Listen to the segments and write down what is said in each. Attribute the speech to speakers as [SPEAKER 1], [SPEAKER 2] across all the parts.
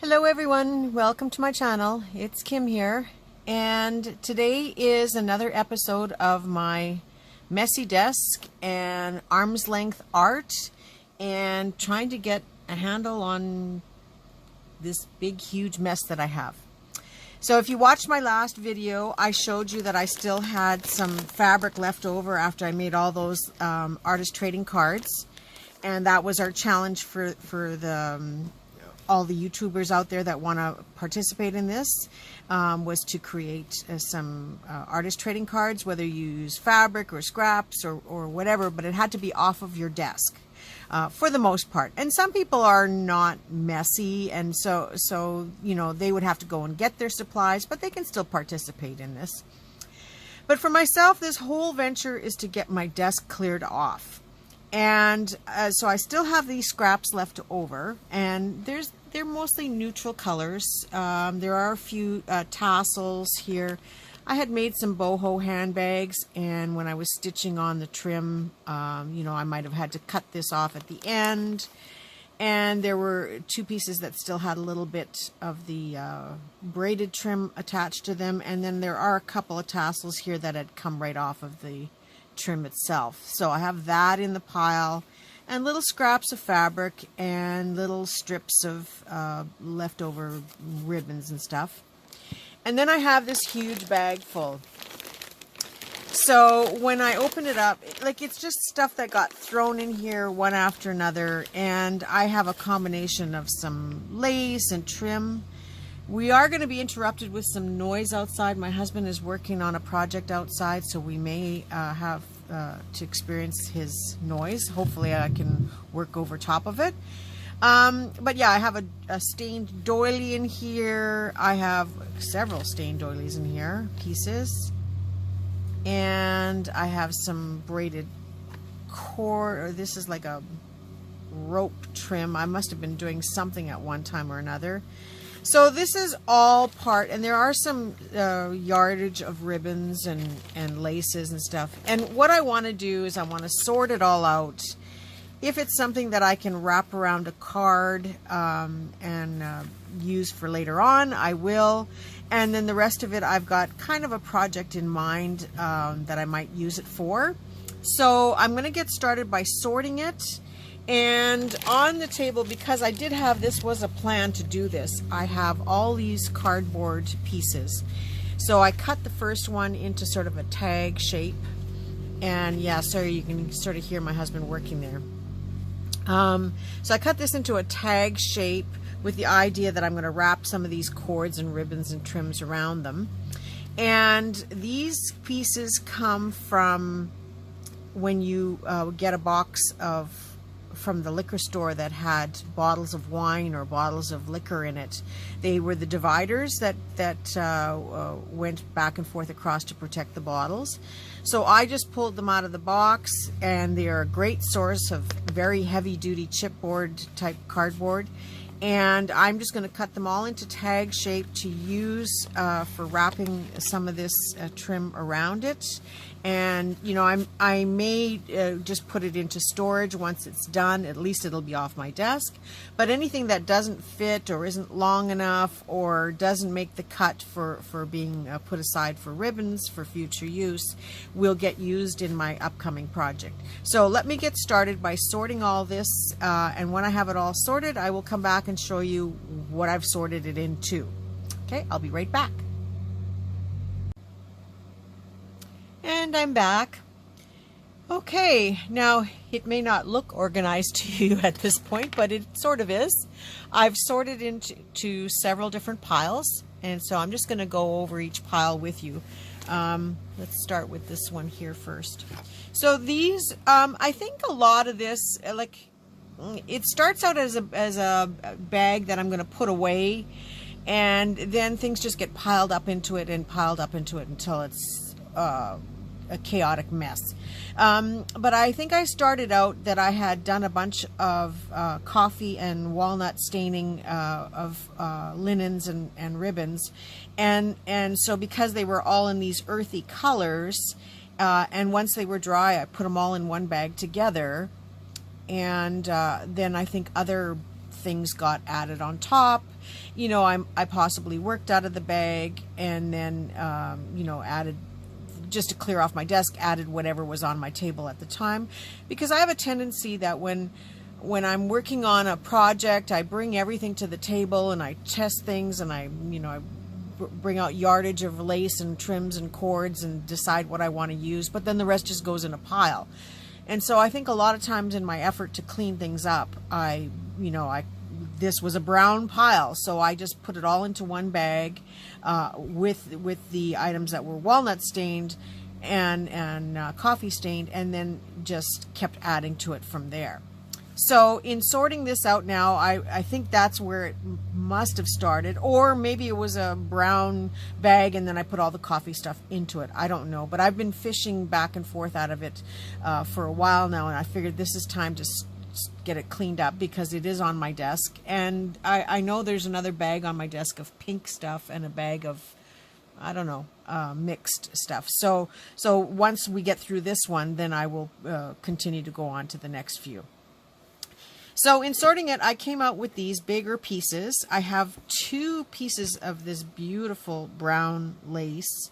[SPEAKER 1] Hello everyone, welcome to my channel. It's Kim here, and today is another episode of my messy desk and arm's length art and trying to get a handle on this big huge mess that I have. So if you watched my last video, I showed you that I still had some fabric left over after I made all those artist trading cards, and that was our challenge for the all the YouTubers out there that want to participate in this, was to create some artist trading cards, whether you use fabric or scraps or whatever, but it had to be off of your desk for the most part. And some people are not messy, and so you know, they would have to go and get their supplies, but they can still participate in this. But for myself, this whole venture is to get my desk cleared off. And so I still have these scraps left over, and they're mostly neutral colors. There are a few tassels here. I had made some boho handbags, and when I was stitching on the trim, you know, I might have had to cut this off at the end. And there were two pieces that still had a little bit of the braided trim attached to them, and then there are a couple of tassels here that had come right off of the trim itself. So I have that in the pile, and little scraps of fabric and little strips of leftover ribbons and stuff. And then I have this huge bag full. So when I open it up, like, it's just stuff that got thrown in here one after another, and I have a combination of some lace and trim. We are going to be interrupted with some noise outside. My husband is working on a project outside, so we may have to experience his noise. Hopefully I can work over top of it. But yeah, I have a stained doily in here. I have several stained doilies in here, pieces. And I have some braided cord, or this is like a rope trim. I must have been doing something at one time or another. So this is all part, and there are some yardage of ribbons and laces and stuff. And what I want to do is I want to sort it all out. If it's something that I can wrap around a card and use for later on, I will. And then the rest of it, I've got kind of a project in mind that I might use it for. So I'm going to get started by sorting it. And on the table, because I did have, this was a plan to do this, I have all these cardboard pieces. So I cut the first one into sort of a tag shape. And yeah, sorry, you can sort of hear my husband working there. So I cut this into a tag shape with the idea that I'm going to wrap some of these cords and ribbons and trims around them. And these pieces come from when you get a box from the liquor store that had bottles of wine or bottles of liquor in it. They were the dividers that went back and forth across to protect the bottles. So I just pulled them out of the box, and they are a great source of very heavy-duty chipboard type cardboard. And I'm just going to cut them all into tag shape to use for wrapping some of this trim around it. And you know, I may just put it into storage once it's done. At least it'll be off my desk. But anything that doesn't fit or isn't long enough or doesn't make the cut for being put aside for ribbons for future use will get used in my upcoming project. So let me get started by sorting all this, and when I have it all sorted, I will come back and show you what I've sorted it into. Okay, I'll be right back. And I'm back. Okay, now it may not look organized to you at this point, but it sort of is. I've sorted into several different piles, and so I'm just going to go over each pile with you. Let's start with this one here first. So these, I think a lot of this, like, it starts out as a bag that I'm going to put away, and then things just get piled up into it until it's a chaotic mess. But I think I started out that I had done a bunch of coffee and walnut staining of linens and ribbons, and so because they were all in these earthy colors, and once they were dry, I put them all in one bag together, and then I think other things got added on top. you know, I possibly worked out of the bag and then, you know, added, just to clear off my desk, added whatever was on my table at the time. Because I have a tendency that when I'm working on a project, I bring everything to the table and I test things, and I bring out yardage of lace and trims and cords and decide what I want to use, but then the rest just goes in a pile. And so I think a lot of times in my effort to clean things up, this was a brown pile, so I just put it all into one bag with the items that were walnut stained and coffee stained, and then just kept adding to it from there. So in sorting this out now, I think that's where it must have started. Or maybe it was a brown bag and then I put all the coffee stuff into it. I don't know. But I've been fishing back and forth out of it for a while now, and I figured this is time to get it cleaned up because it is on my desk. And I know there's another bag on my desk of pink stuff and a bag of, I don't know, mixed stuff. So once we get through this one, then I will continue to go on to the next few. So in sorting it, I came out with these bigger pieces. I have 2 pieces of this beautiful brown lace.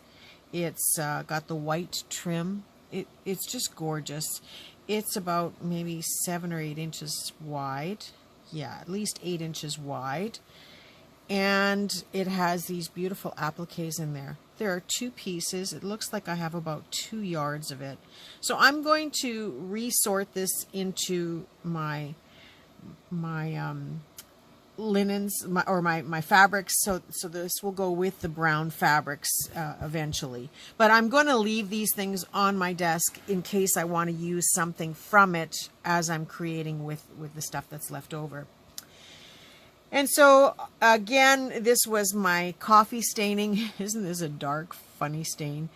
[SPEAKER 1] It's got the white trim. It's just gorgeous. It's about maybe 7 or 8 inches wide. Yeah, at least 8 inches wide. And it has these beautiful appliques in there. There are 2 pieces. It looks like I have about 2 yards of it. So I'm going to resort this into my linens, my fabrics, so this will go with the brown fabrics eventually. But I'm going to leave these things on my desk in case I want to use something from it as I'm creating with the stuff that's left over. And so again, this was my coffee staining. Isn't this a dark, funny stain?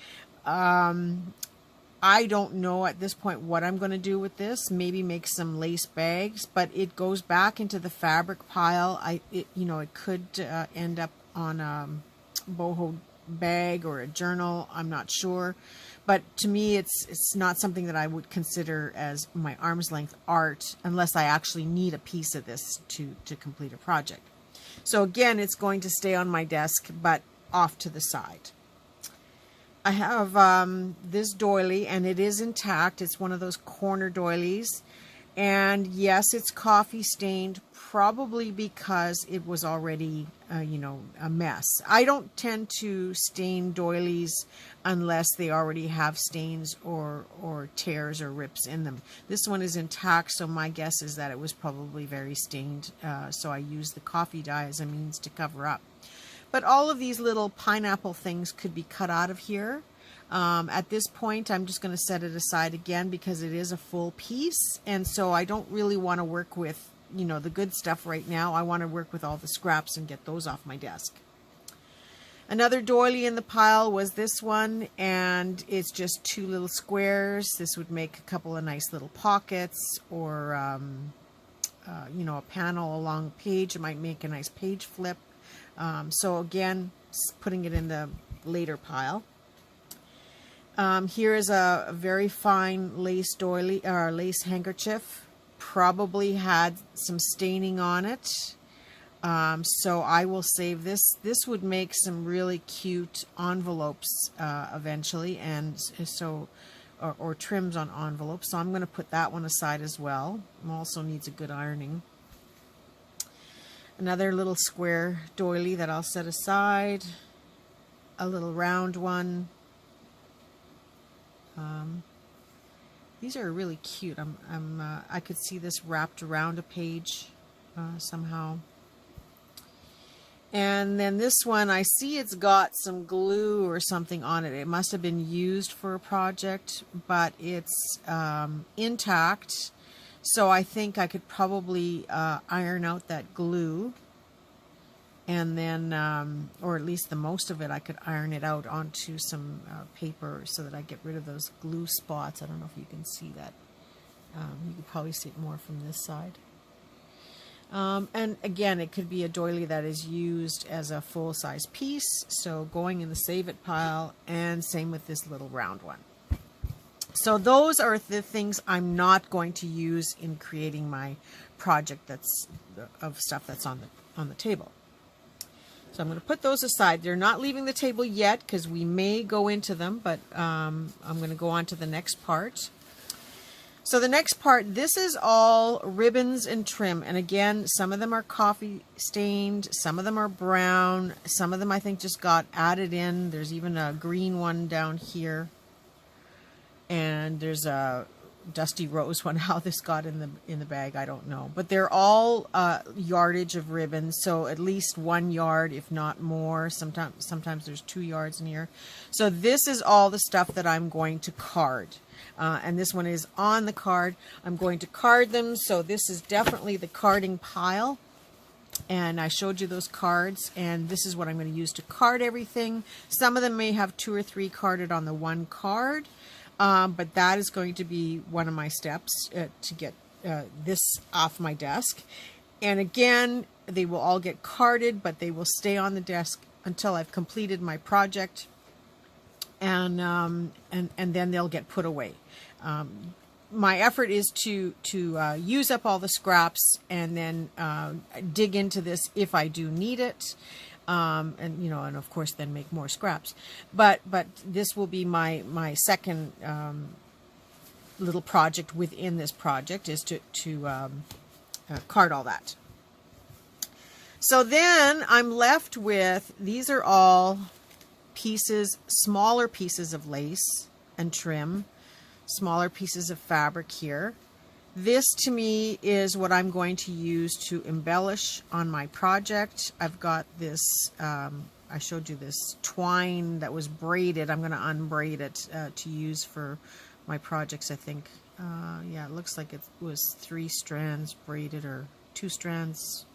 [SPEAKER 1] I don't know at this point what I'm going to do with this. Maybe make some lace bags, but it goes back into the fabric pile. It could end up on a boho bag or a journal. I'm not sure, but to me, it's not something that I would consider as my arm's length art unless I actually need a piece of this to complete a project. So again, it's going to stay on my desk, but off to the side. I have this doily, and it is intact. It's one of those corner doilies. And yes, it's coffee stained, probably because it was already, a mess. I don't tend to stain doilies unless they already have stains or tears or rips in them. This one is intact, so my guess is that it was probably very stained. So I used the coffee dye as a means to cover up. But all of these little pineapple things could be cut out of here. At this point, I'm just going to set it aside again because it is a full piece. And so I don't really want to work with, the good stuff right now. I want to work with all the scraps and get those off my desk. Another doily in the pile was this one, and it's just 2 little squares. This would make a couple of nice little pockets, or, a panel along a page. It might make a nice page flip. So again, putting it in the later pile. Here is a very fine lace doily, or lace handkerchief. Probably had some staining on it. So I will save this. This would make some really cute envelopes eventually, and so or trims on envelopes. So I'm going to put that one aside as well. It also needs a good ironing. Another little square doily that I'll set aside. A little round one. These are really cute. I could see this wrapped around a page somehow. And then this one, I see it's got some glue or something on it. It must have been used for a project, but it's intact. So I think I could probably iron out that glue, and then, or at least the most of it, I could iron it out onto some paper so that I get rid of those glue spots. I don't know if you can see that. You could probably see it more from this side. And again, it could be a doily that is used as a full-size piece, so going in the save it pile, and same with this little round one. So those are the things I'm not going to use in creating my project that's of stuff that's on the table. So I'm going to put those aside. They're not leaving the table yet because we may go into them, but I'm going to go on to the next part. So the next part, this is all ribbons and trim. And again, some of them are coffee stained, some of them are brown, some of them I think just got added in. There's even a green one down here. And there's a dusty rose one. How this got in the bag, I don't know. But they're all yardage of ribbons, so at least 1 yard, if not more. Sometimes there's 2 yards in here. So this is all the stuff that I'm going to card. And this one is on the card. I'm going to card them, so this is definitely the carding pile. And I showed you those cards, and this is what I'm going to use to card everything. Some of them may have 2 or 3 carded on the one card, but that is going to be one of my steps to get this off my desk. And again, they will all get carded, but they will stay on the desk until I've completed my project. And then they'll get put away. My effort is to use up all the scraps and then dig into this if I do need it, and of course then make more scraps. But this will be my second little project within this project, is to card all that. So then I'm left with, these are all pieces, smaller pieces of lace and trim, smaller pieces of fabric here. This to me is what I'm going to use to embellish on my project. I've got this, I showed you this twine that was braided. I'm going to unbraid it to use for my projects, I think. Yeah, it looks like it was 3 strands braided, or 2 strands.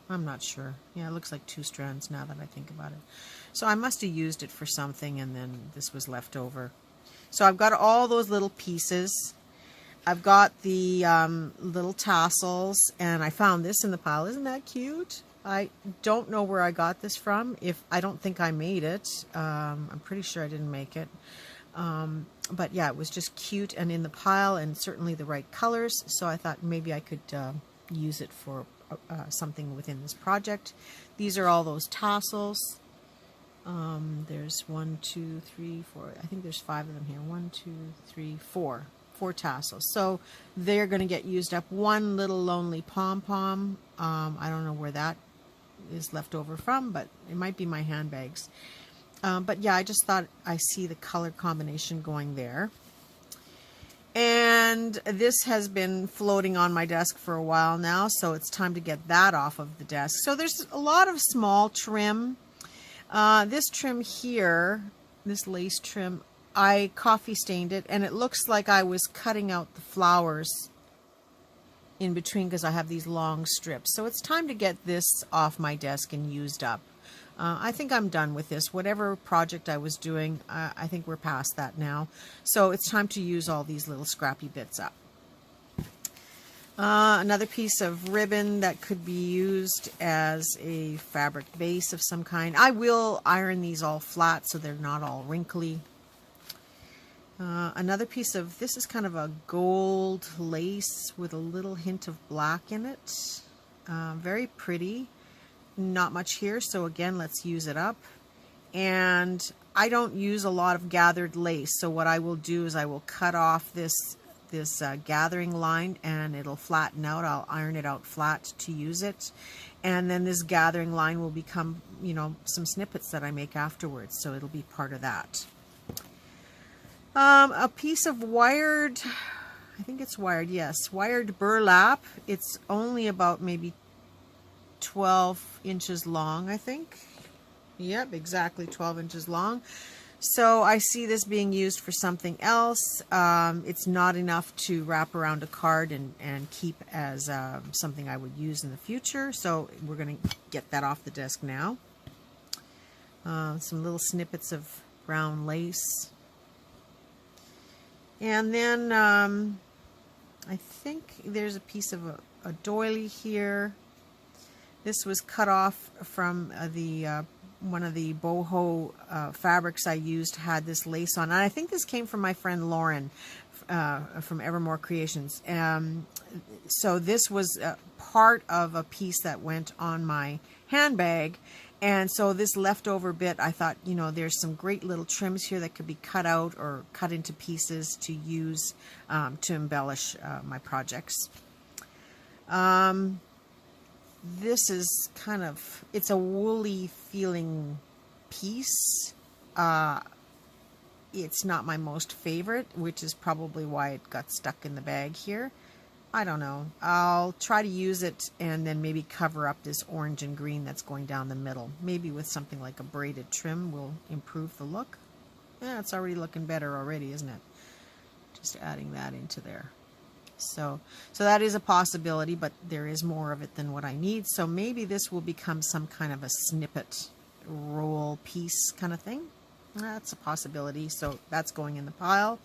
[SPEAKER 1] I'm not sure. Yeah, it looks like 2 strands now that I think about it. So I must have used it for something, and then this was left over. So I've got all those little pieces. I've got the little tassels, and I found this in the pile. Isn't that cute? I don't know where I got this from. I don't think I made it. I'm pretty sure I didn't make it. But yeah, it was just cute and in the pile, and certainly the right colors. So I thought maybe I could use it for something within this project. These are all those tassels. There's 1, 2, 3, 4. I think there's 5 of them here. 1, 2, 3, 4. 4 tassels. So they're going to get used up. One little lonely pom-pom. I don't know where that is left over from, but it might be my handbags. But yeah, I just thought I see the color combination going there. And this has been floating on my desk for a while now, so it's time to get that off of the desk. So there's a lot of small trim. This trim here, this lace trim, I coffee stained it, and it looks like I was cutting out the flowers in between because I have these long strips. So it's time to get this off my desk and used up. I think I'm done with this. Whatever project I was doing, I think we're past that now. So it's time to use all these little scrappy bits up. Another piece of ribbon that could be used as a fabric base of some kind. I will iron these all flat so they're not all wrinkly. Another piece of, this is kind of a gold lace with a little hint of black in it. Very pretty. Not much here, so again, let's use it up. And I don't use a lot of gathered lace, so what I will do is I will cut off this gathering line, and it'll flatten out. I'll iron it out flat to use it, and then this gathering line will become, some snippets that I make afterwards, so it'll be part of that. A piece of wired, I think it's wired, yes, wired burlap. It's only about maybe 12 inches long, I think. Yep, exactly 12 inches long. So I see this being used for something else. It's not enough to wrap around a card and keep as something I would use in the future. So we're going to get that off the desk now. Some little snippets of brown lace. And then I think there's a piece of a doily here. This was cut off from one of the boho fabrics I used, had this lace on. And I think this came from my friend Lauren. from Evermore Creations. So this was part of a piece that went on my handbag. And so this leftover bit, I thought, you know, there's some great little trims here that could be cut out or cut into pieces to use to embellish my projects. This is kind of, it's a woolly feeling piece. It's not my most favorite, which is probably why it got stuck in the bag here. I don't know. I'll try to use it and then maybe cover up this orange and green that's going down the middle. Maybe with something like a braided trim will improve the look. Yeah, it's already looking better already, isn't it? Just adding that into there. So that is a possibility, but there is more of it than what I need. So maybe this will become some kind of a snippet roll piece kind of thing. That's a possibility. So that's going in the pile.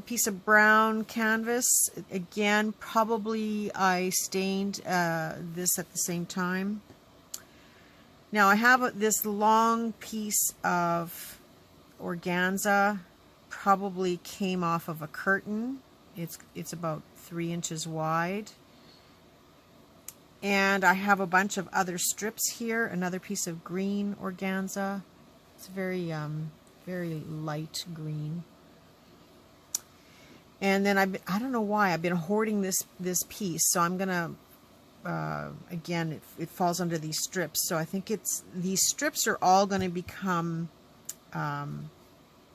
[SPEAKER 1] Piece of brown canvas. Again, probably I stained this at the same time. Now I have this long piece of organza, probably came off of a curtain. It's about 3 inches wide. And I have a bunch of other strips here. Another piece of green organza. It's very, very light green. And then I don't know why, I've been hoarding this piece. So I'm going to, again, it falls under these strips. So I think these strips are all going to become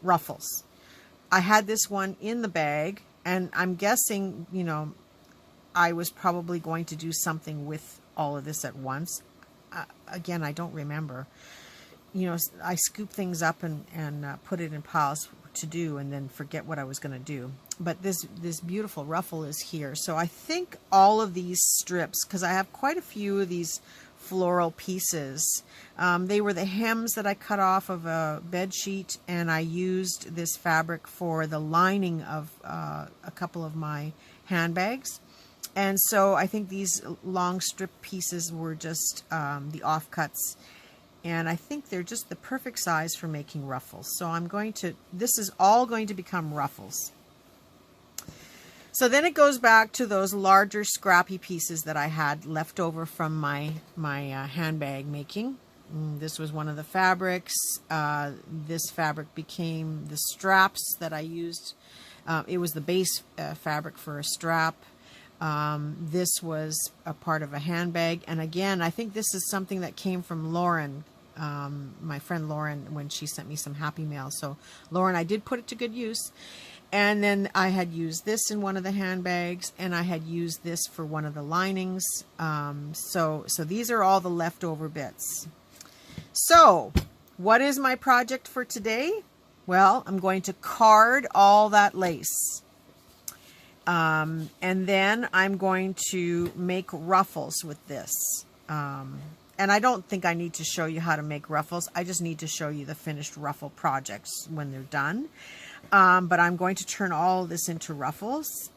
[SPEAKER 1] ruffles. I had this one in the bag. And I'm guessing, you know, I was probably going to do something with all of this at once. Again, I don't remember. You know, I scoop things up and put it in piles to do and then forget what I was going to do. But this beautiful ruffle is here. So I think all of these strips, because I have quite a few of these floral pieces. They were the hems that I cut off of a bed sheet, and I used this fabric for the lining of a couple of my handbags. And so I think these long strip pieces were just the offcuts, and I think they're just the perfect size for making ruffles. So this is all going to become ruffles. So then it goes back to those larger scrappy pieces that I had left over from my handbag making. This was one of the fabrics. This fabric became the straps that I used. It was the base fabric for a strap. This was a part of a handbag. And again, I think this is something that came from Lauren, my friend Lauren, when she sent me some Happy Mail. So Lauren, I did put it to good use. And then I had used this in one of the handbags, and I had used this for one of the linings. So these are all the leftover bits. So what is my project for today? Well, I'm going to card all that lace. And then I'm going to make ruffles with this. And I don't think I need to show you how to make ruffles. I just need to show you the finished ruffle projects when they're done. But I'm going to turn all of this into ruffles.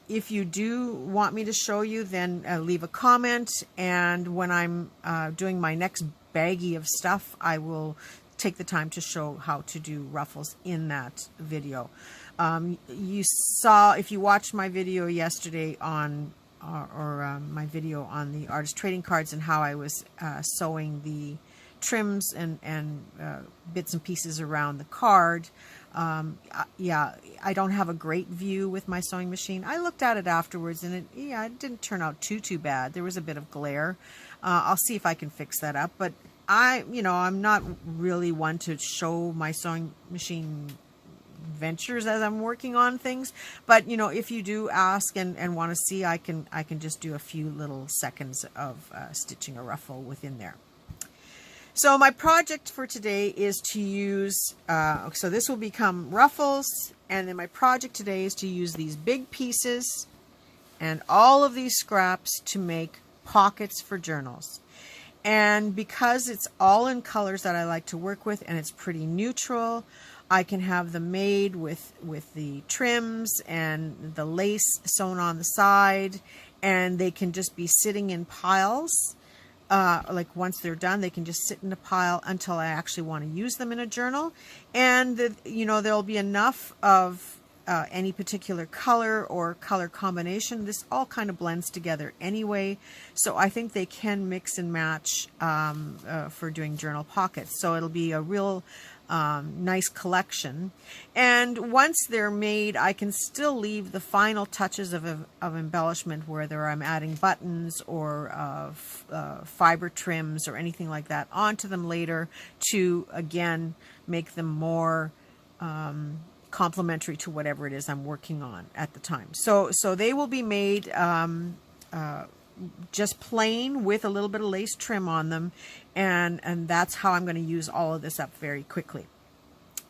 [SPEAKER 1] If you do want me to show you, then leave a comment. And when I'm doing my next baggie of stuff, I will take the time to show how to do ruffles in that video. You saw, if you watched my video yesterday on, my video on the artist trading cards and how I was sewing the trims and bits and pieces around the card. Yeah, I don't have a great view with my sewing machine. I looked at it afterwards, and it didn't turn out too bad. There was a bit of glare. I'll see if I can fix that up. But I'm not really one to show my sewing machine ventures as I'm working on things. But if you do ask and want to see, I can just do a few little seconds of stitching a ruffle within there. So my project for today is to use, so this will become ruffles, and then my project today is to use these big pieces and all of these scraps to make pockets for journals. And because it's all in colors that I like to work with, and it's pretty neutral, I can have them made with the trims and the lace sewn on the side, and they can just be sitting in piles. Like once they're done, they can just sit in a pile until I actually want to use them in a journal. And there'll be enough of any particular color or color combination. This all kind of blends together anyway, so I think they can mix and match for doing journal pockets. So it'll be a real nice collection. And once they're made, I can still leave the final touches of embellishment, whether I'm adding buttons or fiber trims or anything like that onto them later to again make them more complementary to whatever it is I'm working on at the time. So they will be made just plain with a little bit of lace trim on them, and that's how I'm going to use all of this up very quickly.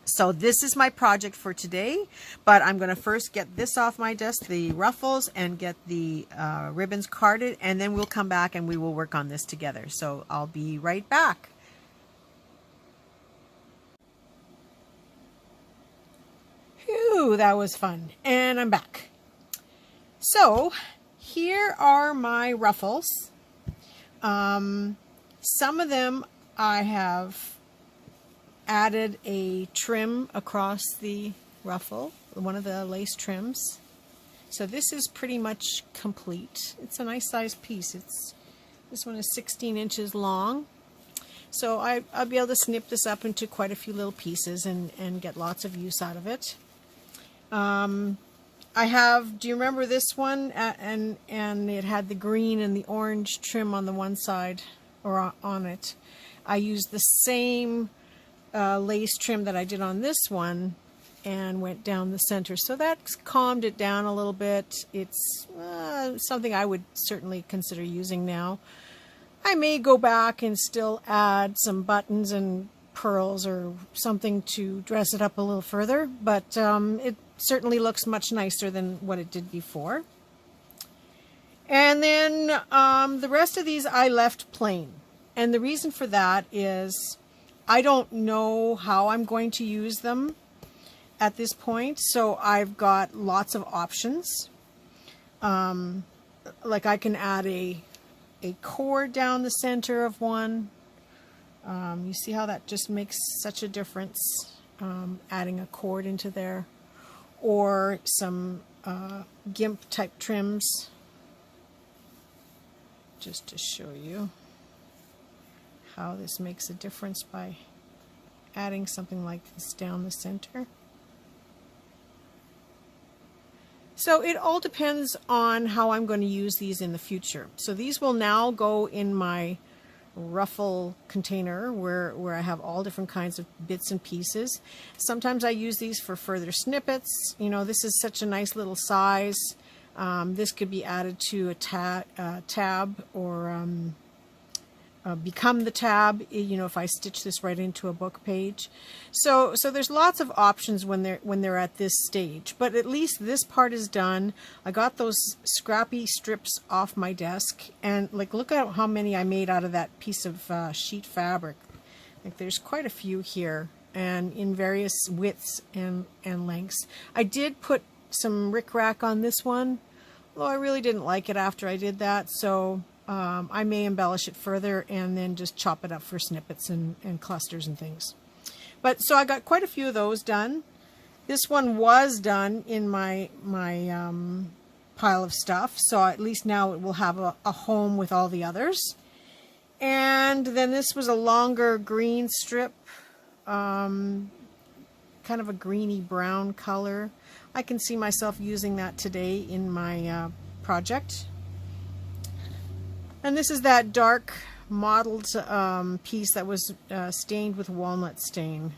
[SPEAKER 1] So this is my project for today, but I'm going to first get this off my desk, the ruffles, and get the ribbons carded, and then we'll come back and we will work on this together. So I'll be right back. Phew, that was fun. And I'm back. So here are my ruffles. Some of them I have added a trim across the ruffle, one of the lace trims. So this is pretty much complete. It's a nice sized piece. This one is 16 inches long. So I'll be able to snip this up into quite a few little pieces and get lots of use out of it. I have, do you remember this one? And it had the green and the orange trim on the one side, or on it. I used the same lace trim that I did on this one and went down the center. So that's calmed it down a little bit. It's something I would certainly consider using now. I may go back and still add some buttons and pearls or something to dress it up a little further, but it certainly looks much nicer than what it did before. And then the rest of these I left plain, and the reason for that is I don't know how I'm going to use them at this point, so I've got lots of options. Like I can add a cord down the center of one. You see how that just makes such a difference, adding a cord into there, or some GIMP type trims, just to show you how this makes a difference by adding something like this down the center. So it all depends on how I'm going to use these in the future. So these will now go in my ruffle container where I have all different kinds of bits and pieces. Sometimes I use these for further snippets. You know, this is such a nice little size. This could be added to a tab or become the tab, you know, if I stitch this right into a book page. So there's lots of options when they're at this stage, but at least this part is done. I got those scrappy strips off my desk, and like, look at how many I made out of that piece of sheet fabric. Like, there's quite a few here, and in various widths and lengths. I did put some rickrack on this one, although I really didn't like it after I did that, so I may embellish it further and then just chop it up for snippets and clusters and things. But so I got quite a few of those done. This one was done in my pile of stuff, so at least now it will have a home with all the others. And then this was a longer green strip, kind of a greeny brown color. I can see myself using that today in my project. And this is that dark mottled piece that was stained with walnut stain.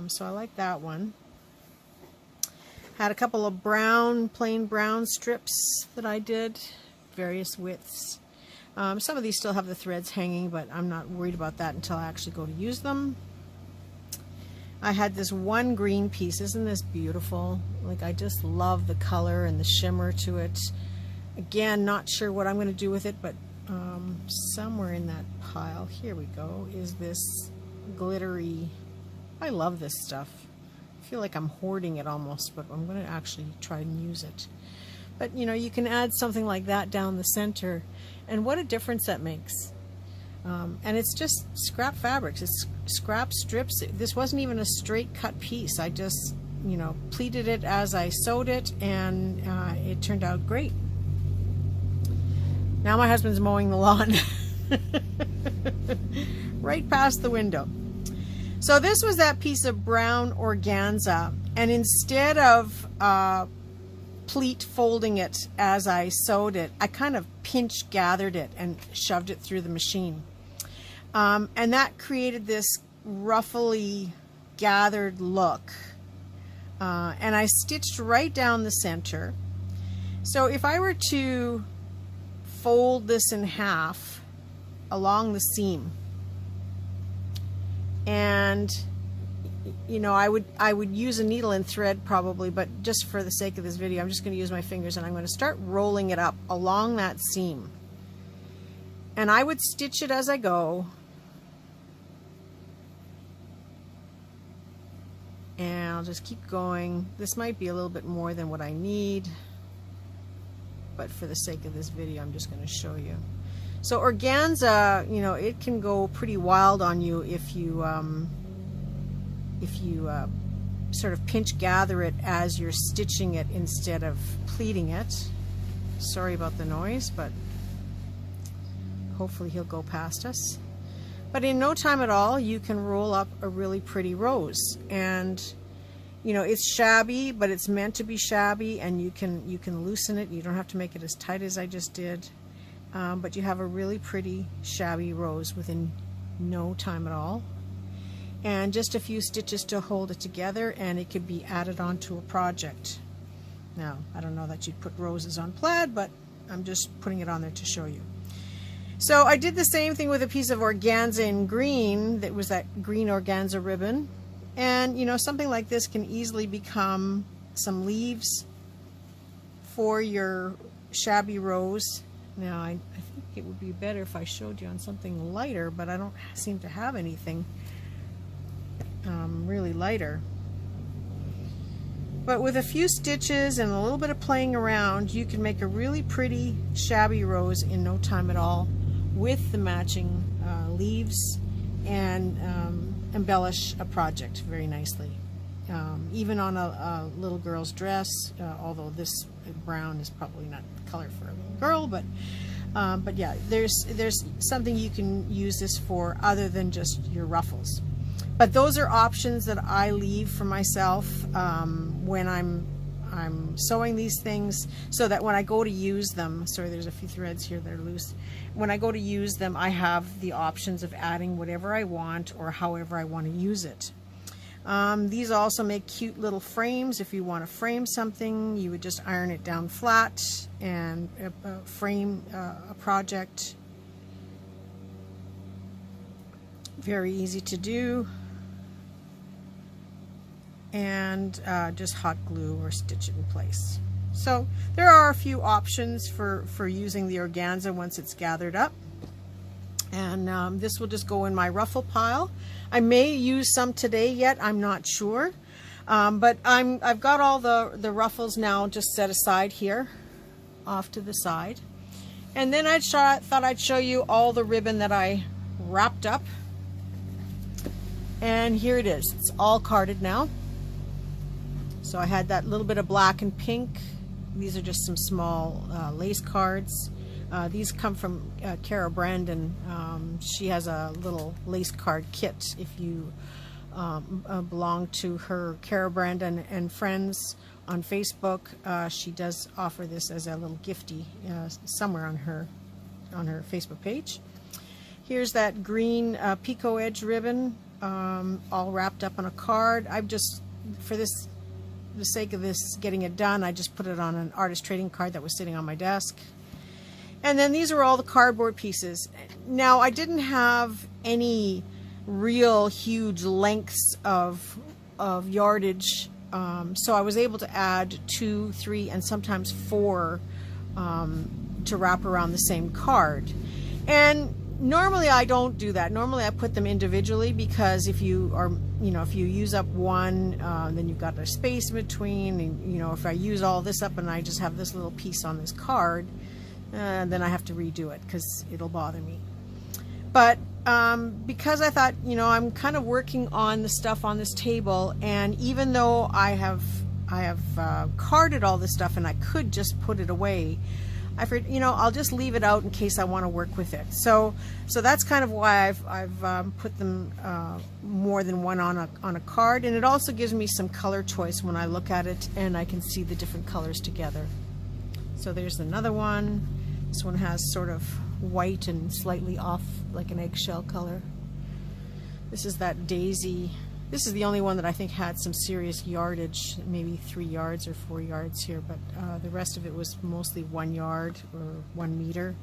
[SPEAKER 1] So I like that one. Had a couple of brown, plain brown strips that I did, various widths. Some of these still have the threads hanging, but I'm not worried about that until I actually go to use them. I had this one green piece. Isn't this beautiful? Like, I just love the color and the shimmer to it. Again, not sure what I'm going to do with it, but somewhere in that pile, here we go, is this glittery. I love this stuff. I feel like I'm hoarding it almost, but I'm going to actually try and use it. But you know, you can add something like that down the center, and what a difference that makes. And it's just scrap fabrics. It's scrap strips. This wasn't even a straight cut piece. I just you know, pleated it as I sewed it, and it turned out great. Now my husband's mowing the lawn right past the window. So this was that piece of brown organza, and instead of pleat folding it as I sewed it, I kind of pinch gathered it and shoved it through the machine. And that created this ruffly gathered look. And I stitched right down the center. So if I were to fold this in half along the seam, and you know, I would use a needle and thread probably, but just for the sake of this video, I'm just going to use my fingers, and I'm going to start rolling it up along that seam. And I would stitch it as I go. And I'll just keep going. This might be a little bit more than what I need, but for the sake of this video, I'm just going to show you. So organza, you know, it can go pretty wild on you if you sort of pinch gather it as you're stitching it instead of pleating it. Sorry about the noise, but hopefully he'll go past us. But in no time at all, you can roll up a really pretty rose. And you know, it's shabby, but it's meant to be shabby, and you can loosen it. You don't have to make it as tight as I just did. But you have a really pretty shabby rose within no time at all. And just a few stitches to hold it together, and it could be added onto a project. Now, I don't know that you'd put roses on plaid, but I'm just putting it on there to show you. So I did the same thing with a piece of organza in green. That was that green organza ribbon. And you know, something like this can easily become some leaves for your shabby rose. Now, I think it would be better if I showed you on something lighter, but I don't seem to have anything really lighter. But with a few stitches and a little bit of playing around, you can make a really pretty shabby rose in no time at all with the matching leaves, and embellish a project very nicely. Even on a little girl's dress, although this brown is probably not the color for a little girl, but yeah, there's something you can use this for other than just your ruffles. But those are options that I leave for myself when I'm sewing these things, so that when I go to use them, sorry, there's a few threads here that are loose. When I go to use them, I have the options of adding whatever I want or however I want to use it. These also make cute little frames. If you want to frame something, you would just iron it down flat and frame a project. Very easy to do. And just hot glue or stitch it in place. So there are a few options for using the organza once it's gathered up. And this will just go in my ruffle pile. I may use some today yet, I'm not sure. But I've got all the ruffles now just set aside here, off to the side. And then I thought I'd show you all the ribbon that I wrapped up. And here it is. It's all carded now. So I had that little bit of black and pink. These are just some small lace cards. These come from Cara Brandon. She has a little lace card kit. If you belong to her Cara Brandon and Friends on Facebook, she does offer this as a little gifty somewhere on her Facebook page. Here's that green picot edge ribbon, all wrapped up on a card. I've just, for the sake of this getting it done, I just put it on an artist trading card that was sitting on my desk. And then these are all the cardboard pieces. Now, I didn't have any real huge lengths of yardage, so I was able to add 2, 3, and sometimes 4 to wrap around the same card. And normally I don't do that. Normally I put them individually, because if you are, if you use up one, then you've got a space in between, and if I use all this up and I just have this little piece on this card, then I have to redo it because it'll bother me. But because I thought, you know, I'm kind of working on the stuff on this table, and even though I have carded all this stuff and I could just put it away, I figured, you know, I'll just leave it out in case I want to work with it. So that's kind of why I've put them more than one on a card, and it also gives me some color choice when I look at it and I can see the different colors together. So there's another one. This one has sort of white and slightly off, like an eggshell color. This is that daisy. This is the only one that I think had some serious yardage, maybe 3 yards or 4 yards here, but the rest of it was mostly 1 yard or 1 meter.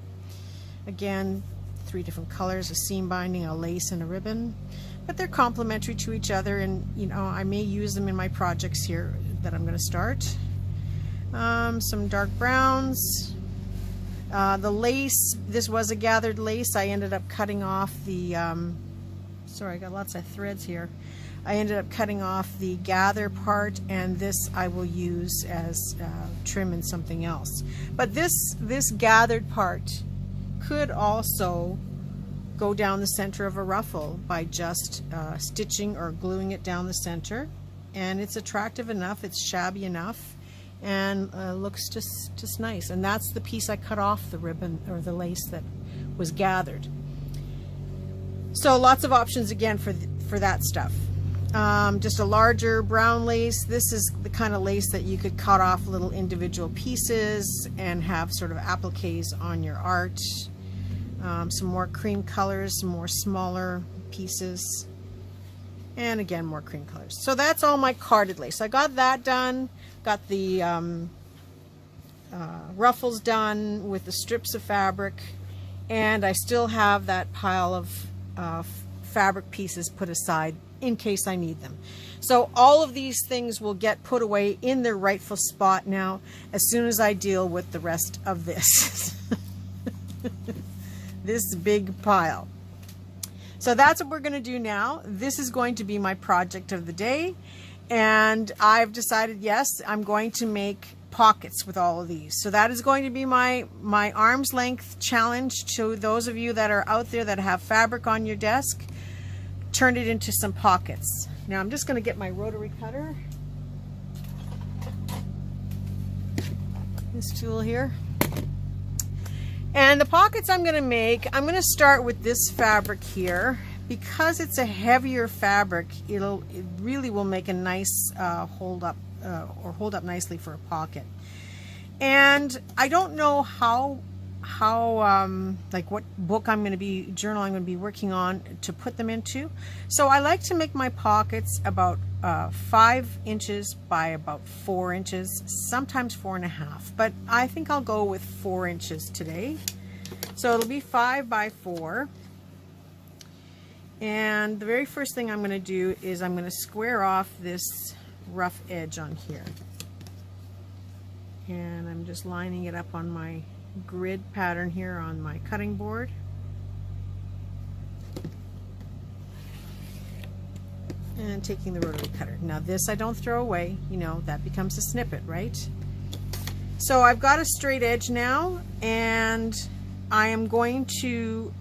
[SPEAKER 1] Again, 3 different colors, a seam binding, a lace, and a ribbon, but they're complementary to each other, and you know, I may use them in my projects here that I'm going to start. Some dark browns. The lace, this was a gathered lace. I ended up cutting off the, sorry, I got lots of threads here. I ended up cutting off the gather part, and this I will use as trim in something else. But this gathered part could also go down the center of a ruffle by just stitching or gluing it down the center, and it's attractive enough, it's shabby enough, and looks just nice. And that's the piece I cut off the ribbon or the lace that was gathered. So lots of options again for that stuff. Just a larger brown lace. This is the kind of lace that you could cut off little individual pieces and have sort of appliques on your art. Some more cream colors, some more smaller pieces, and again more cream colors. So that's all my carded lace. I got that done, got the ruffles done with the strips of fabric, and I still have that pile of fabric pieces put aside in case I need them. So all of these things will get put away in their rightful spot now as soon as I deal with the rest of this. This big pile. So that's what we're going to do now. This is going to be my project of the day, and I've decided, yes, I'm going to make pockets with all of these. So that is going to be my arm's length challenge to those of you that are out there that have fabric on your desk. Turn it into some pockets. Now I'm just going to get my rotary cutter, this tool here, and the pockets I'm going to make, I'm going to start with this fabric here. Because it's a heavier fabric, it really will make a nice hold up nicely for a pocket. And I don't know how like what book I'm going to be, journal I'm going to be working on to put them into. So I like to make my pockets about 5 inches by about 4 inches, sometimes 4.5, but I think I'll go with 4 inches today. So it'll be 5 by 4. And the very first thing I'm going to do is I'm going to square off this rough edge on here. And I'm just lining it up on my grid pattern here on my cutting board. And taking the rotary cutter. Now this I don't throw away, you know, that becomes a snippet, right? So I've got a straight edge now, and I am going to,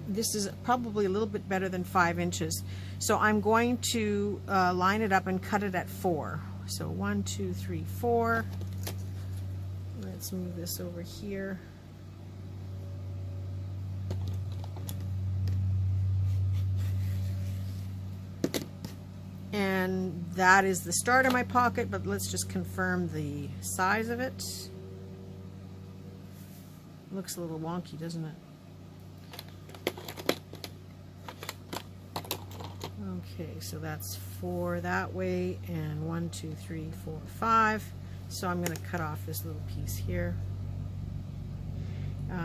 [SPEAKER 1] this is probably a little bit better than 5 inches. So I'm going to line it up and cut it at 4. So 1, 2, 3, 4. Let's move this over here. And that is the start of my pocket, but let's just confirm the size of it. Looks a little wonky, doesn't it? Okay, so that's 4 that way, and 1, 2, 3, 4, 5. So I'm going to cut off this little piece here.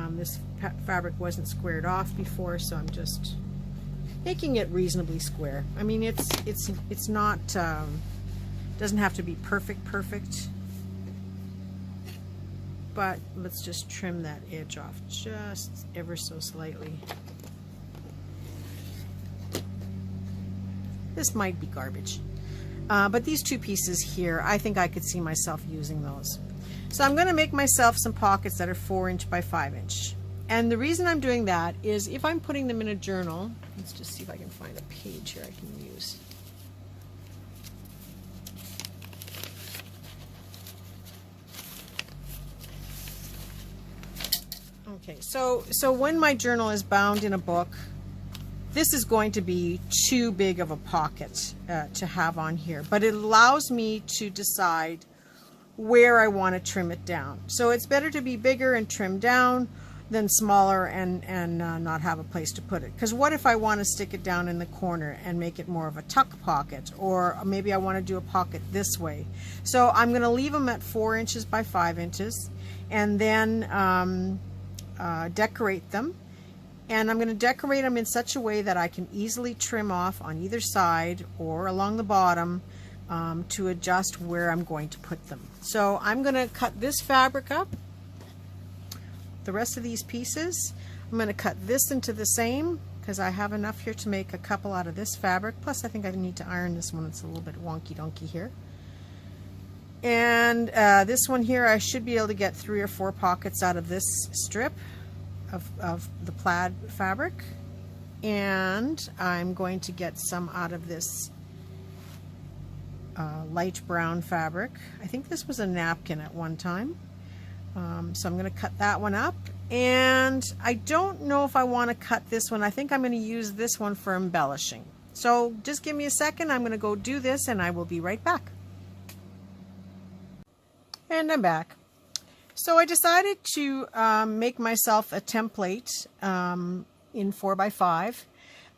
[SPEAKER 1] This fabric wasn't squared off before, so I'm just making it reasonably square. I mean, it's not doesn't have to be perfect, but let's just trim that edge off just ever so slightly. This might be garbage, but these 2 pieces here, I think I could see myself using those. So I'm going to make myself some pockets that are 4 inch by 5 inch. And the reason I'm doing that is if I'm putting them in a journal, let's just see if I can find a page here I can use. Okay, so when my journal is bound in a book, this is going to be too big of a pocket to have on here, but it allows me to decide where I want to trim it down. So it's better to be bigger and trim down than smaller and not have a place to put it. Because what if I want to stick it down in the corner and make it more of a tuck pocket, or maybe I want to do a pocket this way. So I'm going to leave them at 4 inches by 5 inches, and then decorate them. And I'm going to decorate them in such a way that I can easily trim off on either side or along the bottom to adjust where I'm going to put them. So I'm going to cut this fabric up, the rest of these pieces. I'm going to cut this into the same because I have enough here to make a couple out of this fabric. Plus I think I need to iron this one. It's a little bit wonky donkey here. And this one here, I should be able to get 3 or 4 pockets out of this strip of the plaid fabric, and I'm going to get some out of this light brown fabric. I think this was a napkin at one time, so I'm going to cut that one up. And I don't know if I want to cut this one. I think I'm going to use this one for embellishing. So just give me a second. I'm going to go do this and I will be right back. And I'm back. So I decided to make myself a template in 4x5,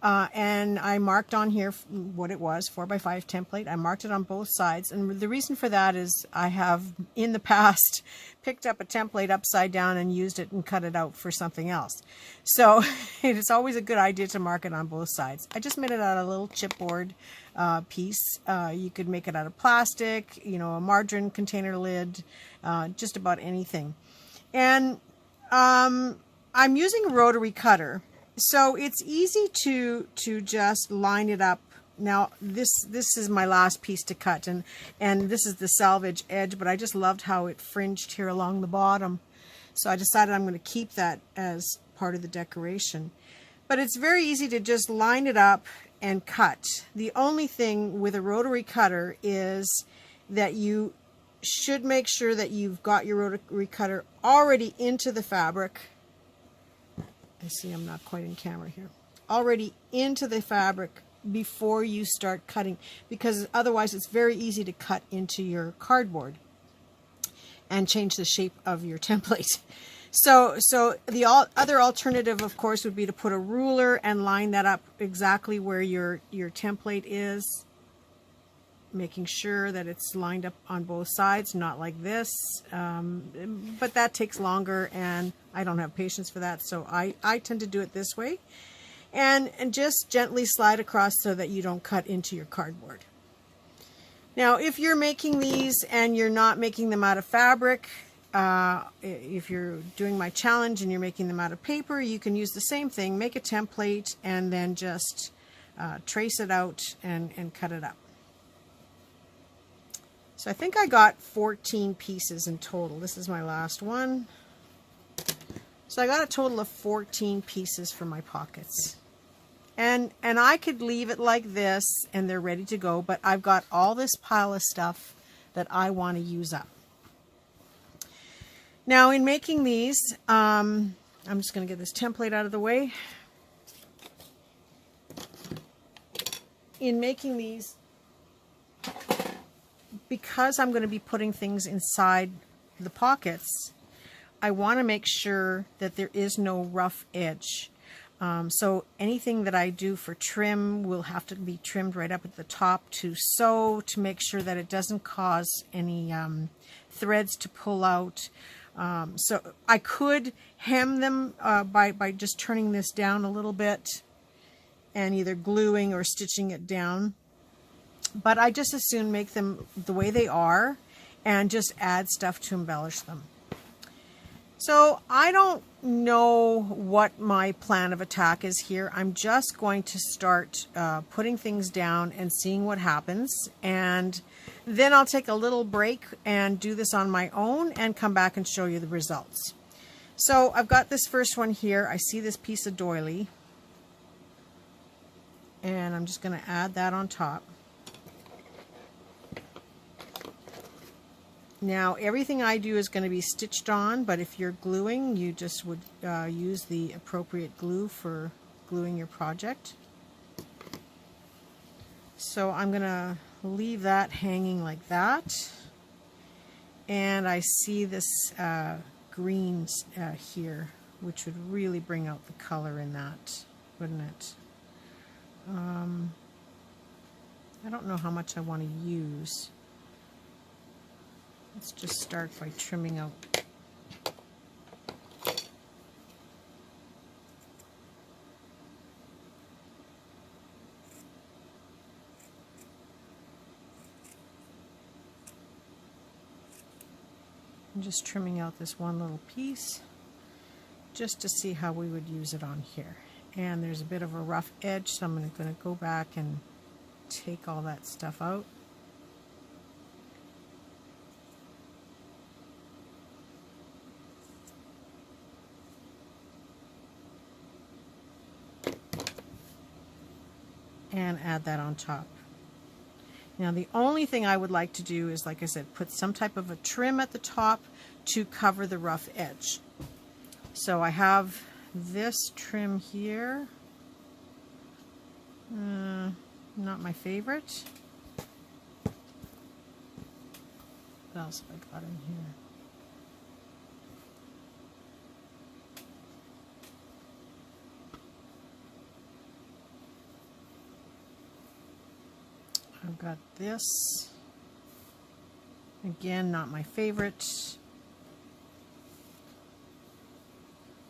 [SPEAKER 1] and I marked on here what it was, 4x5 template. I marked it on both sides, and the reason for that is I have in the past picked up a template upside down and used it and cut it out for something else. So it's always a good idea to mark it on both sides. I just made it out of a little chipboard piece. You could make it out of plastic, you know, a margarine container lid, just about anything. And I'm using a rotary cutter, so it's easy to just line it up. Now this is my last piece to cut, and this is the salvage edge, but I just loved how it fringed here along the bottom, so I decided I'm going to keep that as part of the decoration. But it's very easy to just line it up and cut. The only thing with a rotary cutter is that you should make sure that you've got your rotary cutter already into the fabric. I see I'm not quite in camera here. Already into the fabric before you start cutting, because otherwise it's very easy to cut into your cardboard and change the shape of your template. So the other alternative, of course, would be to put a ruler and line that up exactly where your template is, making sure that it's lined up on both sides, not like this. But that takes longer, and I don't have patience for that, so I tend to do it this way. And just gently slide across so that you don't cut into your cardboard. Now, if you're making these and you're not making them out of fabric, if you're doing my challenge and you're making them out of paper, you can use the same thing. Make a template and then just trace it out and cut it up. So I think I got 14 pieces in total. This is my last one. So I got a total of 14 pieces for my pockets. And I could leave it like this and they're ready to go, but I've got all this pile of stuff that I want to use up. Now in making these, I'm just going to get this template out of the way. In making these, because I'm going to be putting things inside the pockets, I want to make sure that there is no rough edge. So anything that I do for trim will have to be trimmed right up at the top to sew, to make sure that it doesn't cause any threads to pull out. So I could hem them by just turning this down a little bit and either gluing or stitching it down. But I just as soon make them the way they are and just add stuff to embellish them. So I don't know what my plan of attack is here. I'm just going to start putting things down and seeing what happens. And then I'll take a little break and do this on my own and come back and show you the results. So I've got this first one here. I see this piece of doily, and I'm just going to add that on top. Now everything I do is going to be stitched on, but if you're gluing, you just would use the appropriate glue for gluing your project. So I'm going to leave that hanging like that. And I see this green here, which would really bring out the color in that, wouldn't it? I don't know how much I want to use. Let's just start by trimming out. I'm just trimming out this one little piece just to see how we would use it on here. And there's a bit of a rough edge, so I'm going to go back and take all that stuff out. And add that on top. Now the only thing I would like to do is, like I said, put some type of a trim at the top to cover the rough edge. So I have this trim here. Not my favorite. What else have I got in here? I've got this. Again, not my favorite.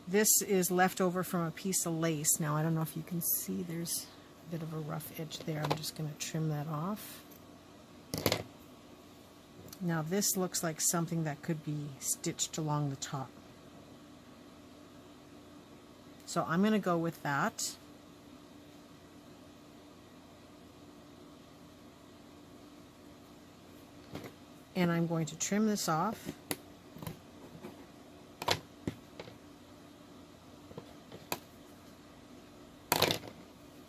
[SPEAKER 1] This is left over from a piece of lace. Now, I don't know if you can see, there's a bit of a rough edge there. I'm just going to trim that off. Now, this looks like something that could be stitched along the top. So I'm going to go with that. And I'm going to trim this off.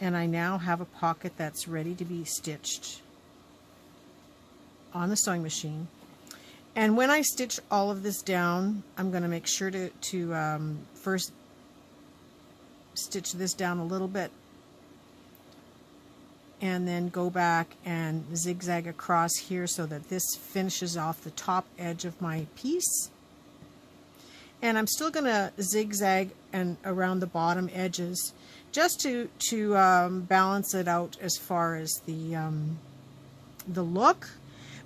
[SPEAKER 1] And I now have a pocket that's ready to be stitched on the sewing machine. And when I stitch all of this down, I'm going to make sure to first stitch this down a little bit, and then go back and zigzag across here so that this finishes off the top edge of my piece. And I'm still going to zigzag and around the bottom edges just to balance it out as far as the look,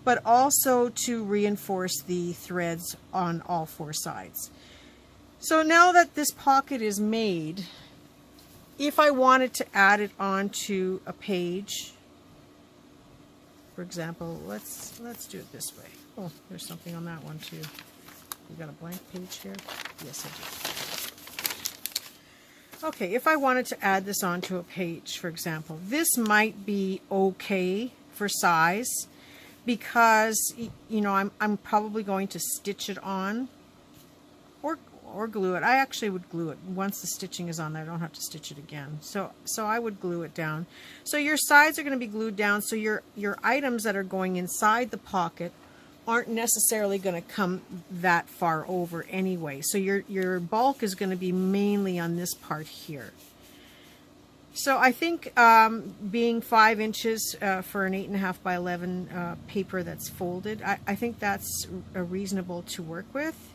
[SPEAKER 1] but also to reinforce the threads on all four sides. So now that this pocket is made, if I wanted to add it onto a page, for example, let's do it this way. Oh, there's something on that one too. You got a blank page here? Yes, I do. Okay, if I wanted to add this onto a page, for example, this might be okay for size because, you know, I'm probably going to stitch it on or glue it. I actually would glue it. Once the stitching is on there, I don't have to stitch it again. So I would glue it down. So your sides are going to be glued down, so your items that are going inside the pocket aren't necessarily going to come that far over anyway. So your bulk is going to be mainly on this part here. So I think being 5 inches for an 8.5 by 11 paper that's folded, I think that's reasonable to work with.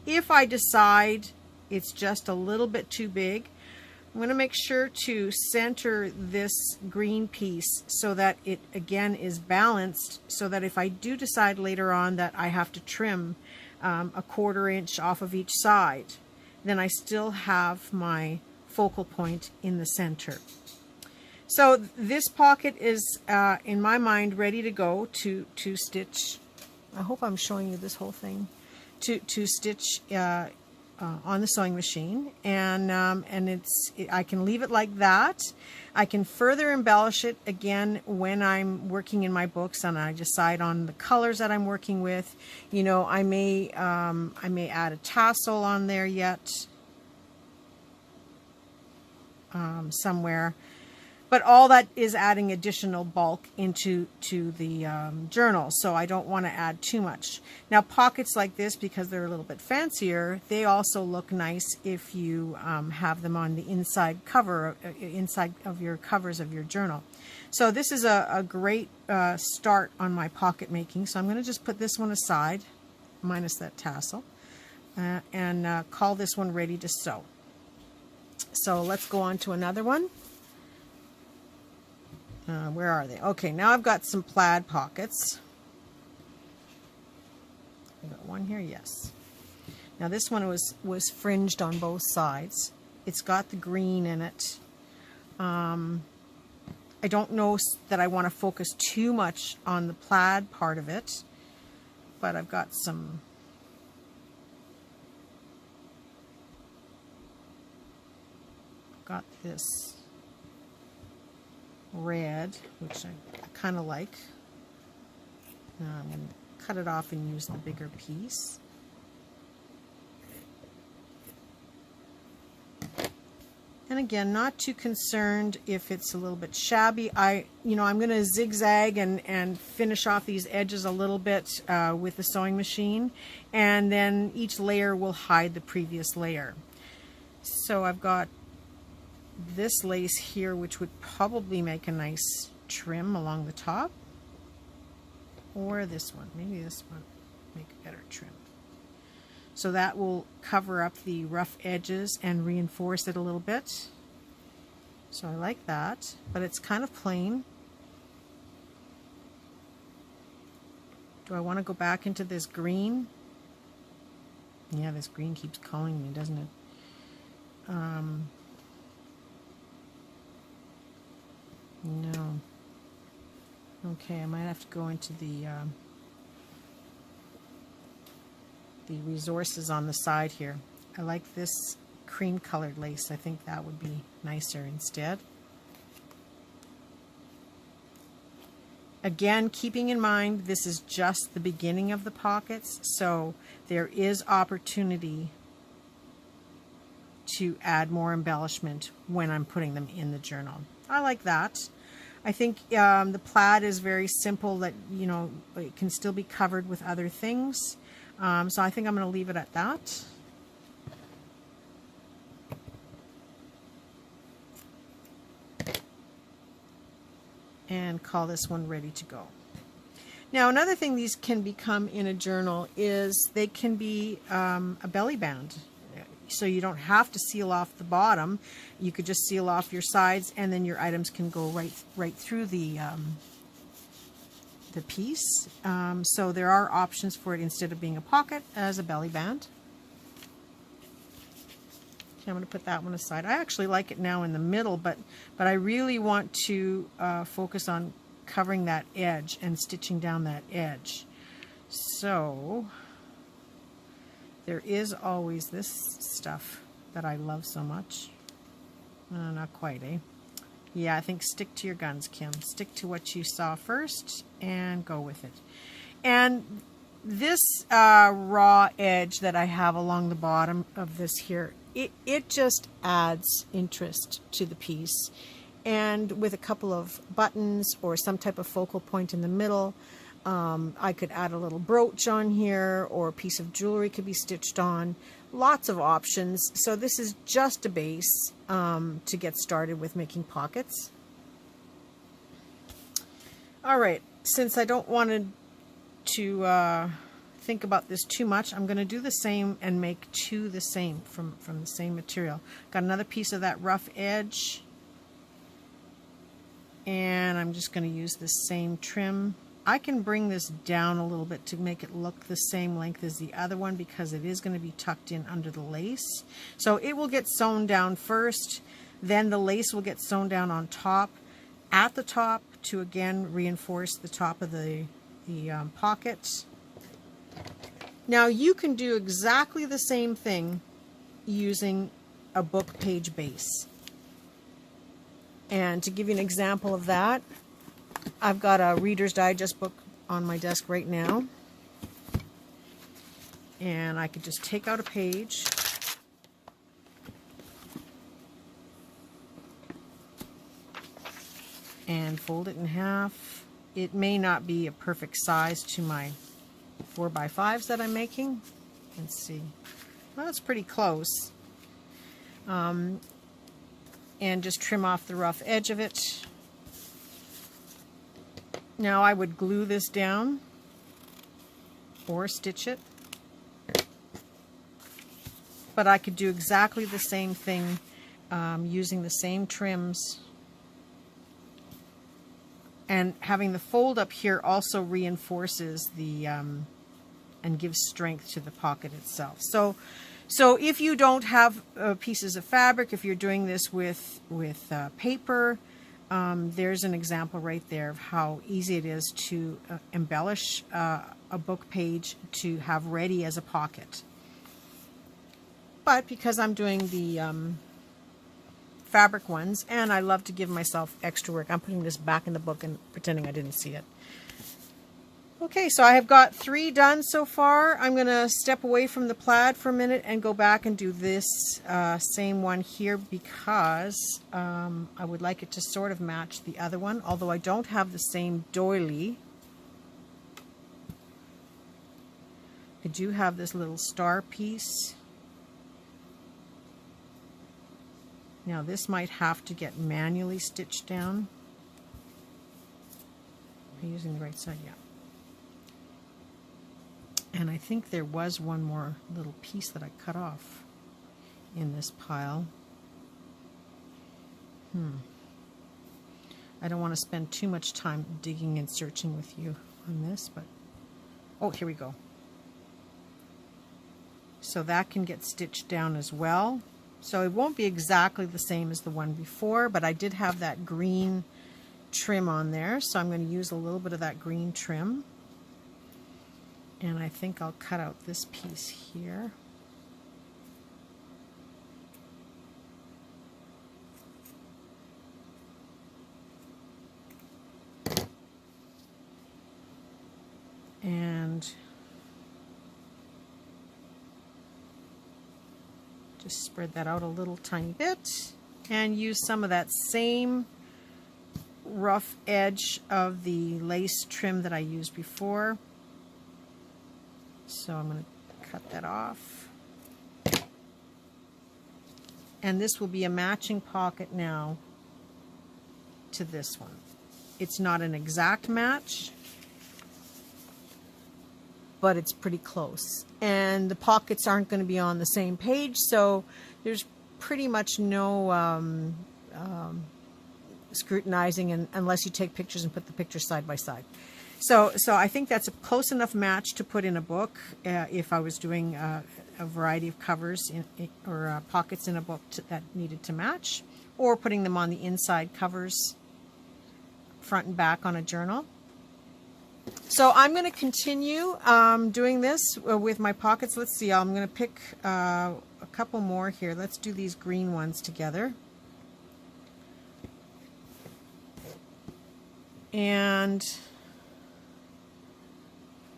[SPEAKER 1] If I decide it's just a little bit too big, I'm going to make sure to center this green piece so that it again is balanced, so that if I do decide later on that I have to trim a 1/4 inch off of each side, then I still have my focal point in the center. So this pocket is in my mind ready to go to stitch. I hope I'm showing you this whole thing. To stitch on the sewing machine, and I can leave it like that. I can further embellish it again when I'm working in my books and I decide on the colors that I'm working with. You know, I may add a tassel on there yet somewhere. But all that is adding additional bulk into the journal, so I don't want to add too much. Now, pockets like this, because they're a little bit fancier, they also look nice if you have them on the inside cover, inside of your covers of your journal. So this is a great start on my pocket making. So I'm going to just put this one aside, minus that tassel, and call this one ready to sew. So let's go on to another one. Where are they? Okay, now I've got some plaid pockets. I've got one here, yes. Now this one was fringed on both sides. It's got the green in it. I don't know that I want to focus too much on the plaid part of it, but I've got some this red, which I kind of like. I'm going to cut it off and use the bigger piece. And again, not too concerned if it's a little bit shabby. I'm going to zigzag and finish off these edges a little bit with the sewing machine, and then each layer will hide the previous layer. So I've got this lace here, which would probably make a nice trim along the top, or this one, maybe this one make a better trim. So that will cover up the rough edges and reinforce it a little bit. So I like that, but it's kind of plain. Do I want to go back into this green? Yeah, this green keeps calling me, doesn't it? No. Okay, I might have to go into the resources on the side here. I like this cream colored lace. I think that would be nicer instead. Again, keeping in mind this is just the beginning of the pockets, so there is opportunity to add more embellishment when I'm putting them in the journal. I like that. I think the plaid is very simple, that, you know, it can still be covered with other things. So I think I'm going to leave it at that. And call this one ready to go. Now, another thing these can become in a journal is they can be a belly band. So you don't have to seal off the bottom. You could just seal off your sides, and then your items can go right through the piece. So there are options for it instead of being a pocket as a belly band. Okay, I'm going to put that one aside. I actually like it now in the middle, but I really want to focus on covering that edge and stitching down that edge. So there is always this stuff that I love so much. Not quite, eh? Yeah, I think stick to your guns, Kim. Stick to what you saw first and go with it. And this raw edge that I have along the bottom of this here, it just adds interest to the piece. And with a couple of buttons or some type of focal point in the middle, I could add a little brooch on here, or a piece of jewelry could be stitched on. Lots of options. So this is just a base to get started with making pockets. All right, since I don't want to think about this too much, I'm going to do the same and make two the same from the same material. Got another piece of that rough edge, and I'm just going to use the same trim. I can bring this down a little bit to make it look the same length as the other one, because it is going to be tucked in under the lace. So it will get sewn down first, then the lace will get sewn down on top, at the top, to again reinforce the top of the pocket. Now you can do exactly the same thing using a book page base. And to give you an example of that, I've got a Reader's Digest book on my desk right now. And I could just take out a page and fold it in half. It may not be a perfect size to my 4x5s that I'm making. Let's see. Well, it's pretty close. And just trim off the rough edge of it. Now I would glue this down or stitch it. But I could do exactly the same thing using the same trims. And having the fold up here also reinforces the and gives strength to the pocket itself. So if you don't have pieces of fabric, if you're doing this with paper, there's an example right there of how easy it is to embellish a book page to have ready as a pocket. But because I'm doing the fabric ones, and I love to give myself extra work, I'm putting this back in the book and pretending I didn't see it. Okay, so I have got 3 done so far. I'm going to step away from the plaid for a minute and go back and do this same one here because I would like it to sort of match the other one, although I don't have the same doily. I do have this little star piece. Now this might have to get manually stitched down. Am I using the right side? Yeah. And I think there was one more little piece that I cut off in this pile. I don't want to spend too much time digging and searching with you on this, but oh, here we go. So that can get stitched down as well. So it won't be exactly the same as the one before, but I did have that green trim on there, so I'm going to use a little bit of that green trim. And I think I'll cut out this piece here. And just spread that out a little tiny bit and use some of that same rough edge of the lace trim that I used before. So I'm going to cut that off. And this will be a matching pocket now to this one. It's not an exact match, but it's pretty close. And the pockets aren't going to be on the same page, so there's pretty much no scrutinizing unless you take pictures and put the pictures side by side. So I think that's a close enough match to put in a book if I was doing a variety of covers or pockets in a book that needed to match, or putting them on the inside covers, front and back on a journal. So I'm going to continue doing this with my pockets. Let's see, I'm going to pick a couple more here. Let's do these green ones together. And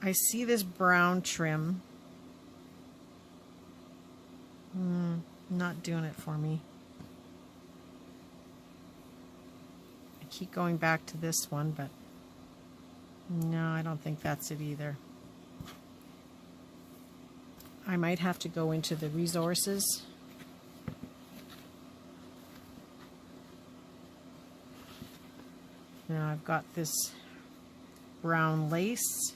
[SPEAKER 1] I see this brown trim. Not doing it for me. I keep going back to this one, but no, I don't think that's it either. I might have to go into the resources. Now I've got this brown lace.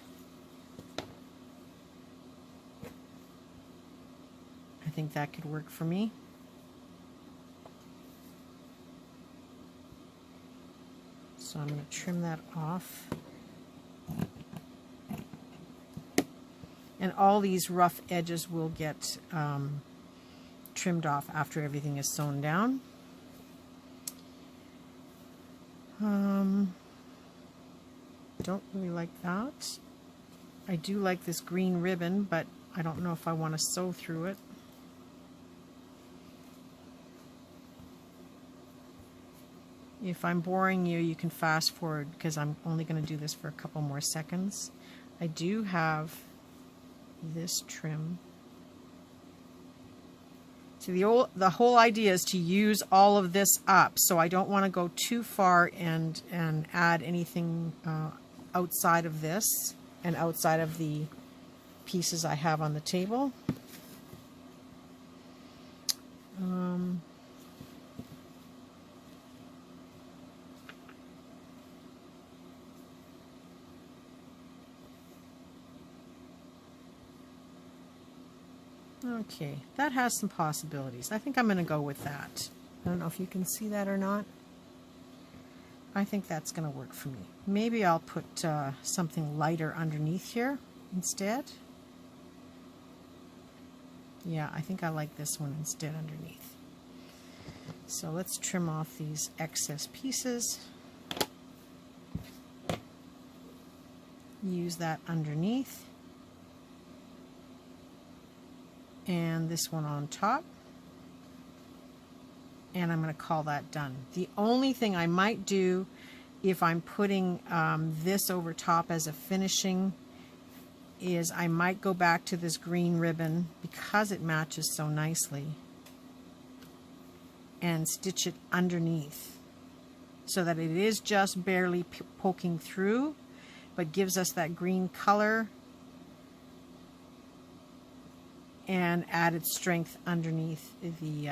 [SPEAKER 1] I think that could work for me. So I'm going to trim that off. And all these rough edges will get trimmed off after everything is sewn down. Don't really like that. I do like this green ribbon, but I don't know if I want to sew through it. If I'm boring you, you can fast forward because I'm only going to do this for a couple more seconds. I do have this trim. So the whole idea is to use all of this up, so I don't want to go too far and add anything outside of this and outside of the pieces I have on the table. Okay, that has some possibilities. I think I'm going to go with that. I don't know if you can see that or not. I think that's going to work for me. Maybe I'll put something lighter underneath here instead. Yeah, I think I like this one instead underneath. So let's trim off these excess pieces. Use that underneath. And this one on top. And I'm going to call that done. The only thing I might do if I'm putting this over top as a finishing is I might go back to this green ribbon because it matches so nicely and stitch it underneath so that it is just barely poking through but gives us that green color and added strength underneath the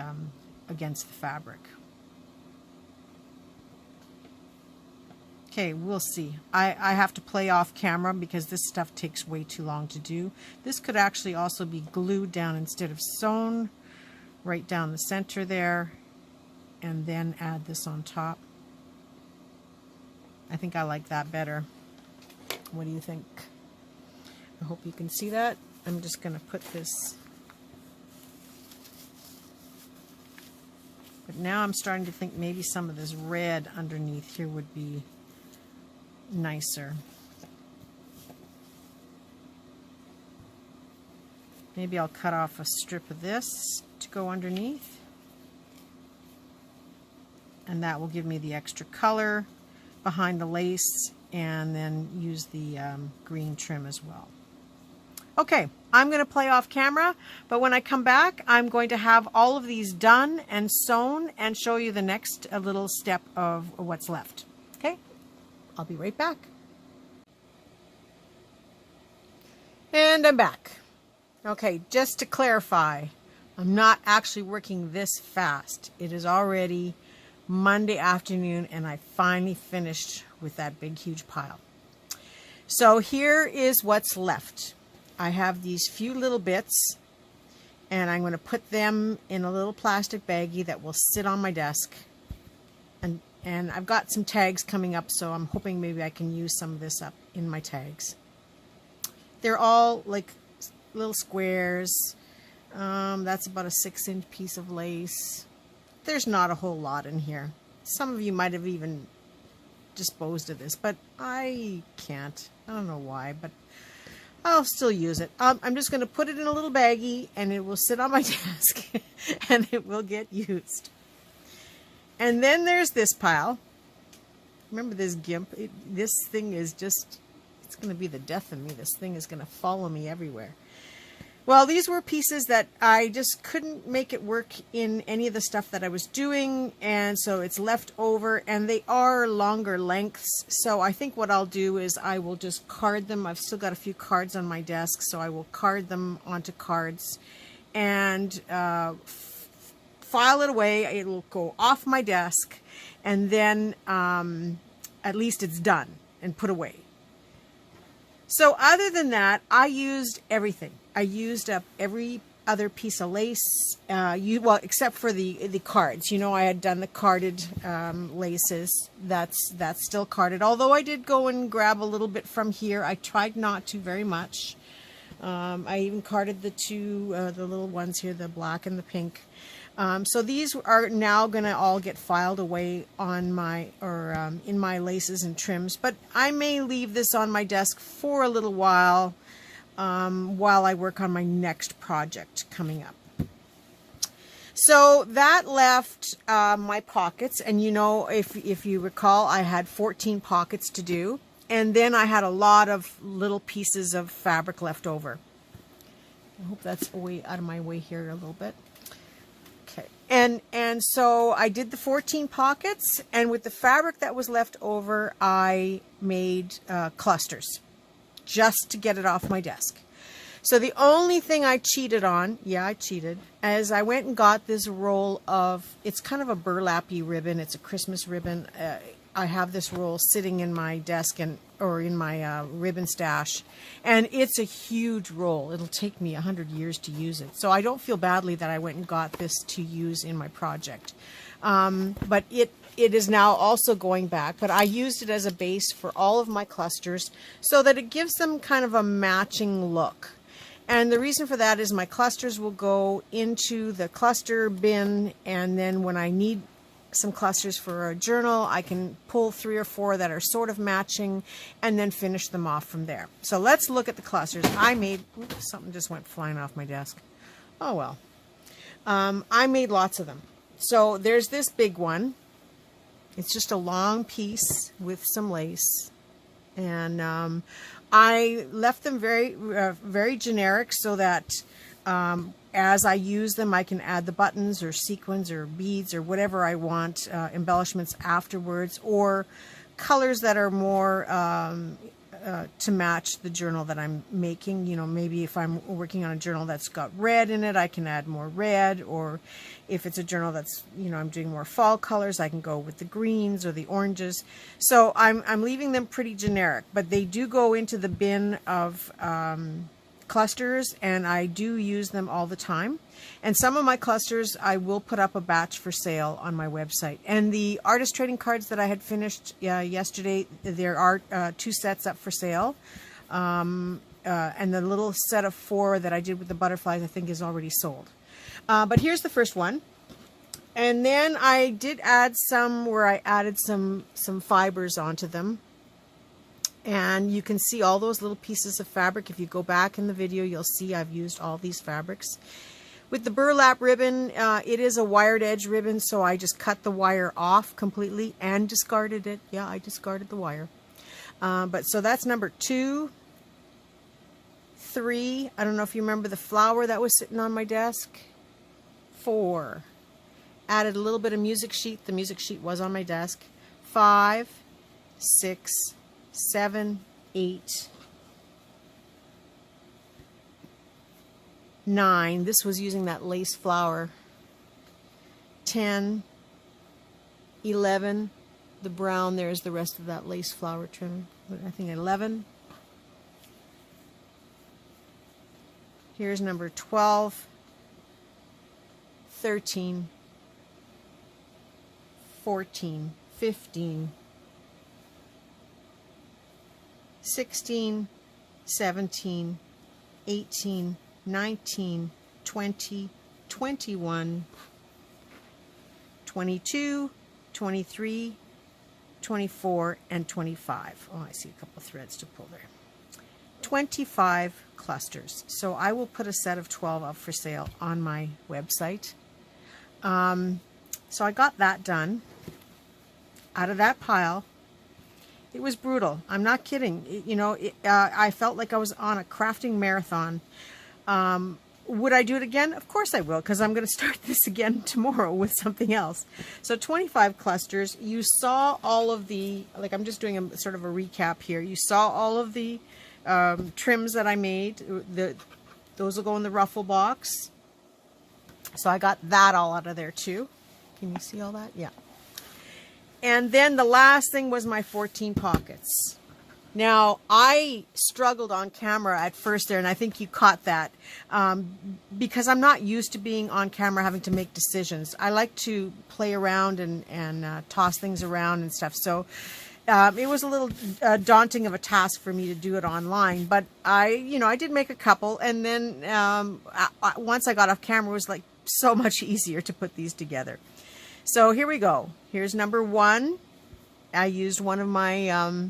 [SPEAKER 1] against the fabric. Okay, we'll see. I have to play off camera because this stuff takes way too long to do. This could actually also be glued down instead of sewn right down the center there, and then add this on top. I think I like that better. What do you think? I hope you can see that. I'm just going to put this. But now I'm starting to think maybe some of this red underneath here would be nicer. Maybe I'll cut off a strip of this to go underneath. And that will give me the extra color behind the lace, and then use the green trim as well. Okay, I'm going to play off camera, but when I come back, I'm going to have all of these done and sewn and show you the next little step of what's left. Okay, I'll be right back. And I'm back. Okay, just to clarify, I'm not actually working this fast. It is already Monday afternoon, and I finally finished with that big, huge pile. So here is what's left. I have these few little bits, and I'm going to put them in a little plastic baggie that will sit on my desk. And I've got some tags coming up, so I'm hoping maybe I can use some of this up in my tags. They're all like little squares. That's about a 6-inch piece of lace. There's not a whole lot in here. Some of you might have even disposed of this, but I can't. I don't know why, but I'll still use it. I'm just going to put it in a little baggie, and it will sit on my desk, and it will get used. And then there's this pile. Remember this gimp? This thing is just, it's going to be the death of me. This thing is going to follow me everywhere. Well, these were pieces that I just couldn't make it work in any of the stuff that I was doing, and so it's left over, and they are longer lengths. So I think what I'll do is I will just card them. I've still got a few cards on my desk, so I will card them onto cards and file it away. It will go off my desk, and then at least it's done and put away. So other than that, I used everything. I used up every other piece of lace, well, except for the cards. You know, I had done the carded laces. That's still carded. Although I did go and grab a little bit from here. I tried not to very much. I even carded the two, the little ones here, the black and the pink. So these are now going to all get filed away on my, or in my laces and trims. But I may leave this on my desk for a little while I work on my next project coming up. So that left my pockets, and you know, if you recall, I had 14 pockets to do, and then I had a lot of little pieces of fabric left over. I hope that's way out of my way here a little bit. Okay, and so I did the 14 pockets, and with the fabric that was left over, I made clusters just to get it off my desk. So the only thing I cheated on, yeah, I cheated, as I went and got this roll of, it's kind of a burlappy ribbon. It's a Christmas ribbon. I have this roll sitting in my desk or in my ribbon stash, and it's a huge roll. It'll take me 100 years to use it. So I don't feel badly that I went and got this to use in my project. But it is now also going back, but I used it as a base for all of my clusters so that it gives them kind of a matching look. And the reason for that is my clusters will go into the cluster bin, and then when I need some clusters for a journal, I can pull 3 or 4 that are sort of matching and then finish them off from there. So let's look at the clusters. I made, oops, something just went flying off my desk. Oh well. I made lots of them. So there's this big one. It's just a long piece with some lace, and I left them very generic so that as I use them, I can add the buttons or sequins or beads or whatever I want, embellishments afterwards, or colors that are more to match the journal that I'm making. You know, maybe if I'm working on a journal that's got red in it, I can add more red, or if it's a journal that's, you know, I'm doing more fall colors, I can go with the greens or the oranges. So I'm leaving them pretty generic, but they do go into the bin of clusters, and I do use them all the time. And some of my clusters I will put up a batch for sale on my website. And the artist trading cards that I had finished yesterday, there are 2 sets up for sale. And the little set of 4 that I did with the butterflies I think is already sold. But here's the first one. And then I did add some where I added some fibers onto them. And you can see all those little pieces of fabric. If you go back in the video, you'll see I've used all these fabrics. With the burlap ribbon, it is a wired edge ribbon, so I just cut the wire off completely and discarded it. Yeah, I discarded the wire. But so that's number 2. 3, I don't know if you remember the flower that was sitting on my desk. 4, added a little bit of music sheet. The music sheet was on my desk. 5, 6, 7, 8, 9. This was using that lace flower. 10, 11. The brown there is the rest of that lace flower trim. I think 11. Here's number 12, 13, 14, 15, 16, 17, 18, 19, 20, 21, 22, 23, 24, and 25. Oh, I see a couple threads to pull there. 25 clusters. So I will put a set of 12 up for sale on my website. So I got that done. Out of that pile, it was brutal. I'm not kidding. You know, I felt like I was on a crafting marathon. Would I do it again? Of course I will, because I'm going to start this again tomorrow with something else. So 25 clusters. You saw all of the, like, I'm just doing a sort of a recap here. You saw all of the trims that I made. Those will go in the ruffle box. So I got that all out of there too. Can you see all that? Yeah. And then the last thing was my 14 pockets. Now, I struggled on camera at first there, and I think you caught that, because I'm not used to being on camera having to make decisions. I like to play around and toss things around and stuff. So it was a little daunting of a task for me to do it online, but I did make a couple, and then once I got off camera, it was like so much easier to put these together. So here we go. Here's number 1. I used one of my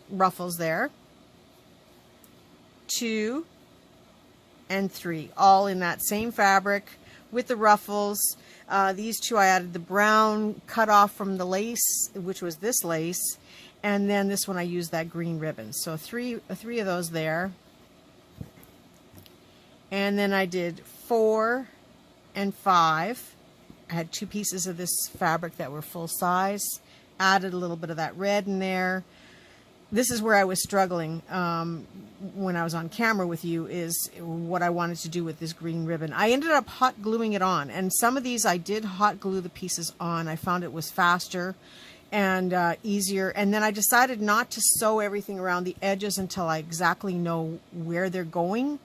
[SPEAKER 1] ruffles there. 2 and 3, all in that same fabric with the ruffles. These two, I added the brown cut off from the lace, which was this lace, and then this one I used that green ribbon. So three of those there. And then I did 4 and 5. I had 2 pieces of this fabric that were full size. Added a little bit of that red in there. This is where I was struggling when I was on camera with you, is what I wanted to do with this green ribbon. I ended up hot gluing it on, and some of these I did hot glue the pieces on. I found it was faster and easier, and then I decided not to sew everything around the edges until I exactly know where they're going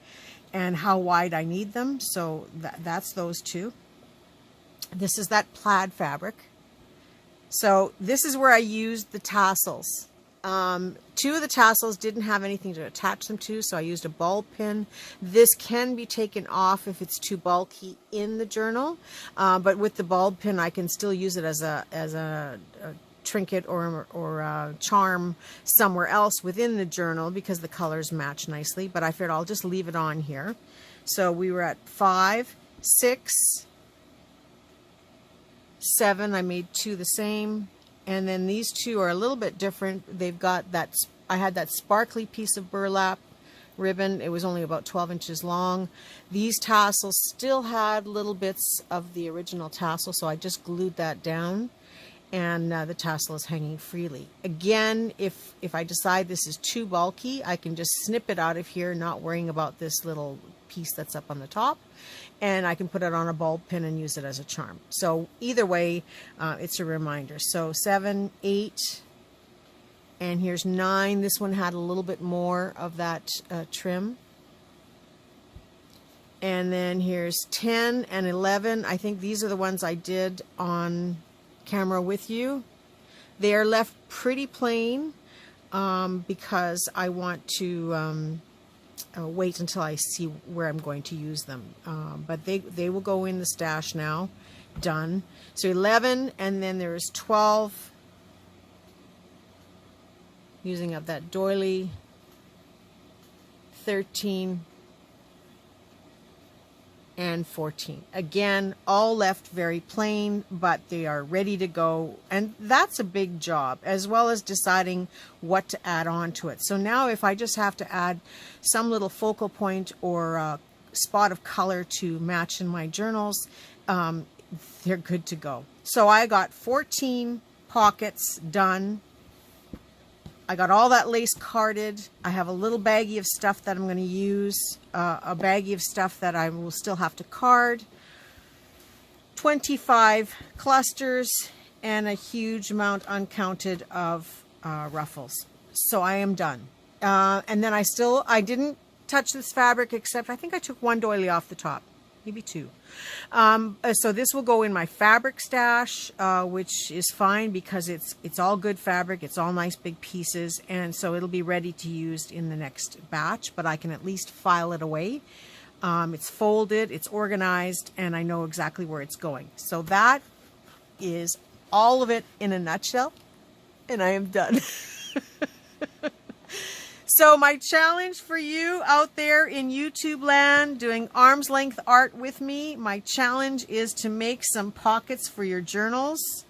[SPEAKER 1] and how wide I need them. So that's those two. This is that plaid fabric. So this is where I used the tassels. 2 of the tassels didn't have anything to attach them to, so I used a ball pin. This can be taken off if it's too bulky in the journal, but with the ball pin I can still use it as a trinket or a charm somewhere else within the journal because the colors match nicely. But I figured I'll just leave it on here. So we were at 5, 6, 7. I made 2 the same. And then these 2 are a little bit different. They've got that, I had that sparkly piece of burlap ribbon. It was only about 12 inches long. These tassels still had little bits of the original tassel, so I just glued that down, and the tassel is hanging freely. Again, if I decide this is too bulky, I can just snip it out of here, not worrying about this little piece that's up on the top, and I can put it on a ball pin and use it as a charm. So either way, it's a reminder. So 7, 8, and here's 9. This one had a little bit more of that trim. And then here's 10 and 11. I think these are the ones I did on camera with you. They are left pretty plain because I want to wait until I see where I'm going to use them. But they will go in the stash now. Done. So 11, and then there's 12, using up that doily, 13, and 14. Again, all left very plain, but they are ready to go, and that's a big job, as well as deciding what to add on to it. So now if I just have to add some little focal point or a spot of color to match in my journals, they're good to go. So I got 14 pockets done. I got all that lace carded. I have a little baggie of stuff that I'm going to use, a baggie of stuff that I will still have to card, 25 clusters, and a huge amount uncounted of ruffles. So I am done. And then I didn't touch this fabric, except I think I took 1 doily off the top, maybe 2. So this will go in my fabric stash, which is fine because it's all good fabric. It's all nice big pieces, and so it'll be ready to use in the next batch, but I can at least file it away. It's folded, it's organized, and I know exactly where it's going. So that is all of it in a nutshell, and I am done. So my challenge for you out there in YouTube land doing arm's length art with me, my challenge is to make some pockets for your journals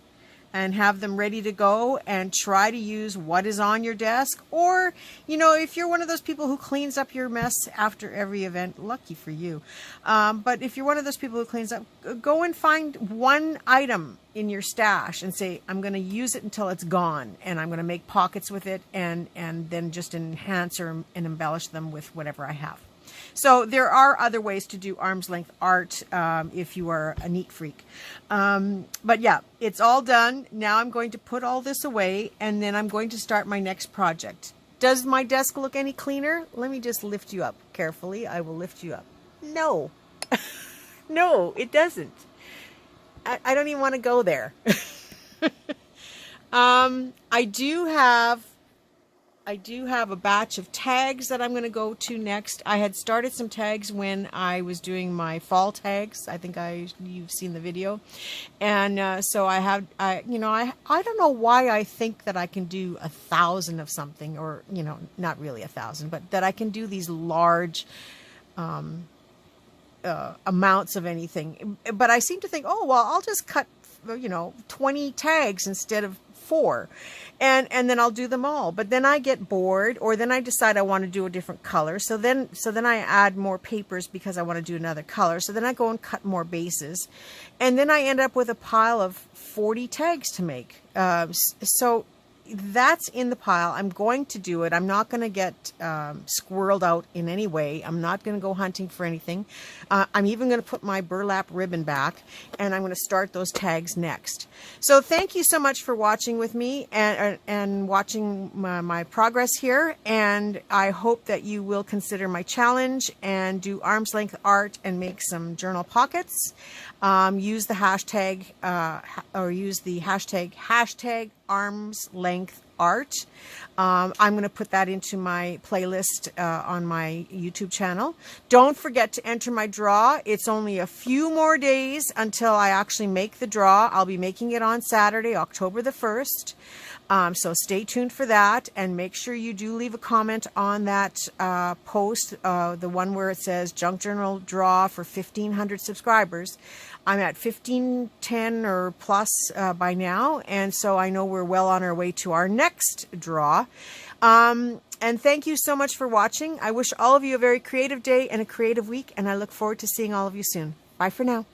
[SPEAKER 1] and have them ready to go, and try to use what is on your desk. Or, you know, if you're one of those people who cleans up your mess after every event, lucky for you. But if you're one of those people who cleans up, go and find one item in your stash and say, I'm going to use it until it's gone, and I'm going to make pockets with it, and then just enhance and embellish them with whatever I have. So there are other ways to do arm's length art if you are a neat freak. But yeah, it's all done. Now I'm going to put all this away, and then I'm going to start my next project. Does my desk look any cleaner? Let me just lift you up carefully. I will lift you up. No. No, it doesn't. I don't even want to go there. I do have a batch of tags that I'm going to go to next. I had started some tags when I was doing my fall tags. I think you've seen the video. And so I don't know why I think that I can do 1,000 of something, or, not really 1,000, but that I can do these large amounts of anything. But I seem to think, oh, well, I'll just cut, 20 tags instead of 4. And then I'll do them all. But then I get bored, or then I decide I want to do a different color. So then I add more papers because I want to do another color. So then I go and cut more bases. And then I end up with a pile of 40 tags to make. So that's in the pile. I'm going to do it. I'm not going to get squirreled out in any way. I'm not going to go hunting for anything. I'm even going to put my burlap ribbon back, and I'm going to start those tags next. So thank you so much for watching with me and watching my progress here. And I hope that you will consider my challenge and do arm's length art and make some journal pockets. Use the hashtag hashtag arm's length art. I'm going to put that into my playlist on my YouTube channel. Don't forget to enter my draw. It's only a few more days until I actually make the draw. I'll be making it on Saturday, October the 1st. So stay tuned for that, and make sure you do leave a comment on that post, the one where it says Junk Journal Draw for 1,500 subscribers. I'm at 1,510 or plus by now, and so I know we're well on our way to our next draw. And thank you so much for watching. I wish all of you a very creative day and a creative week, and I look forward to seeing all of you soon. Bye for now.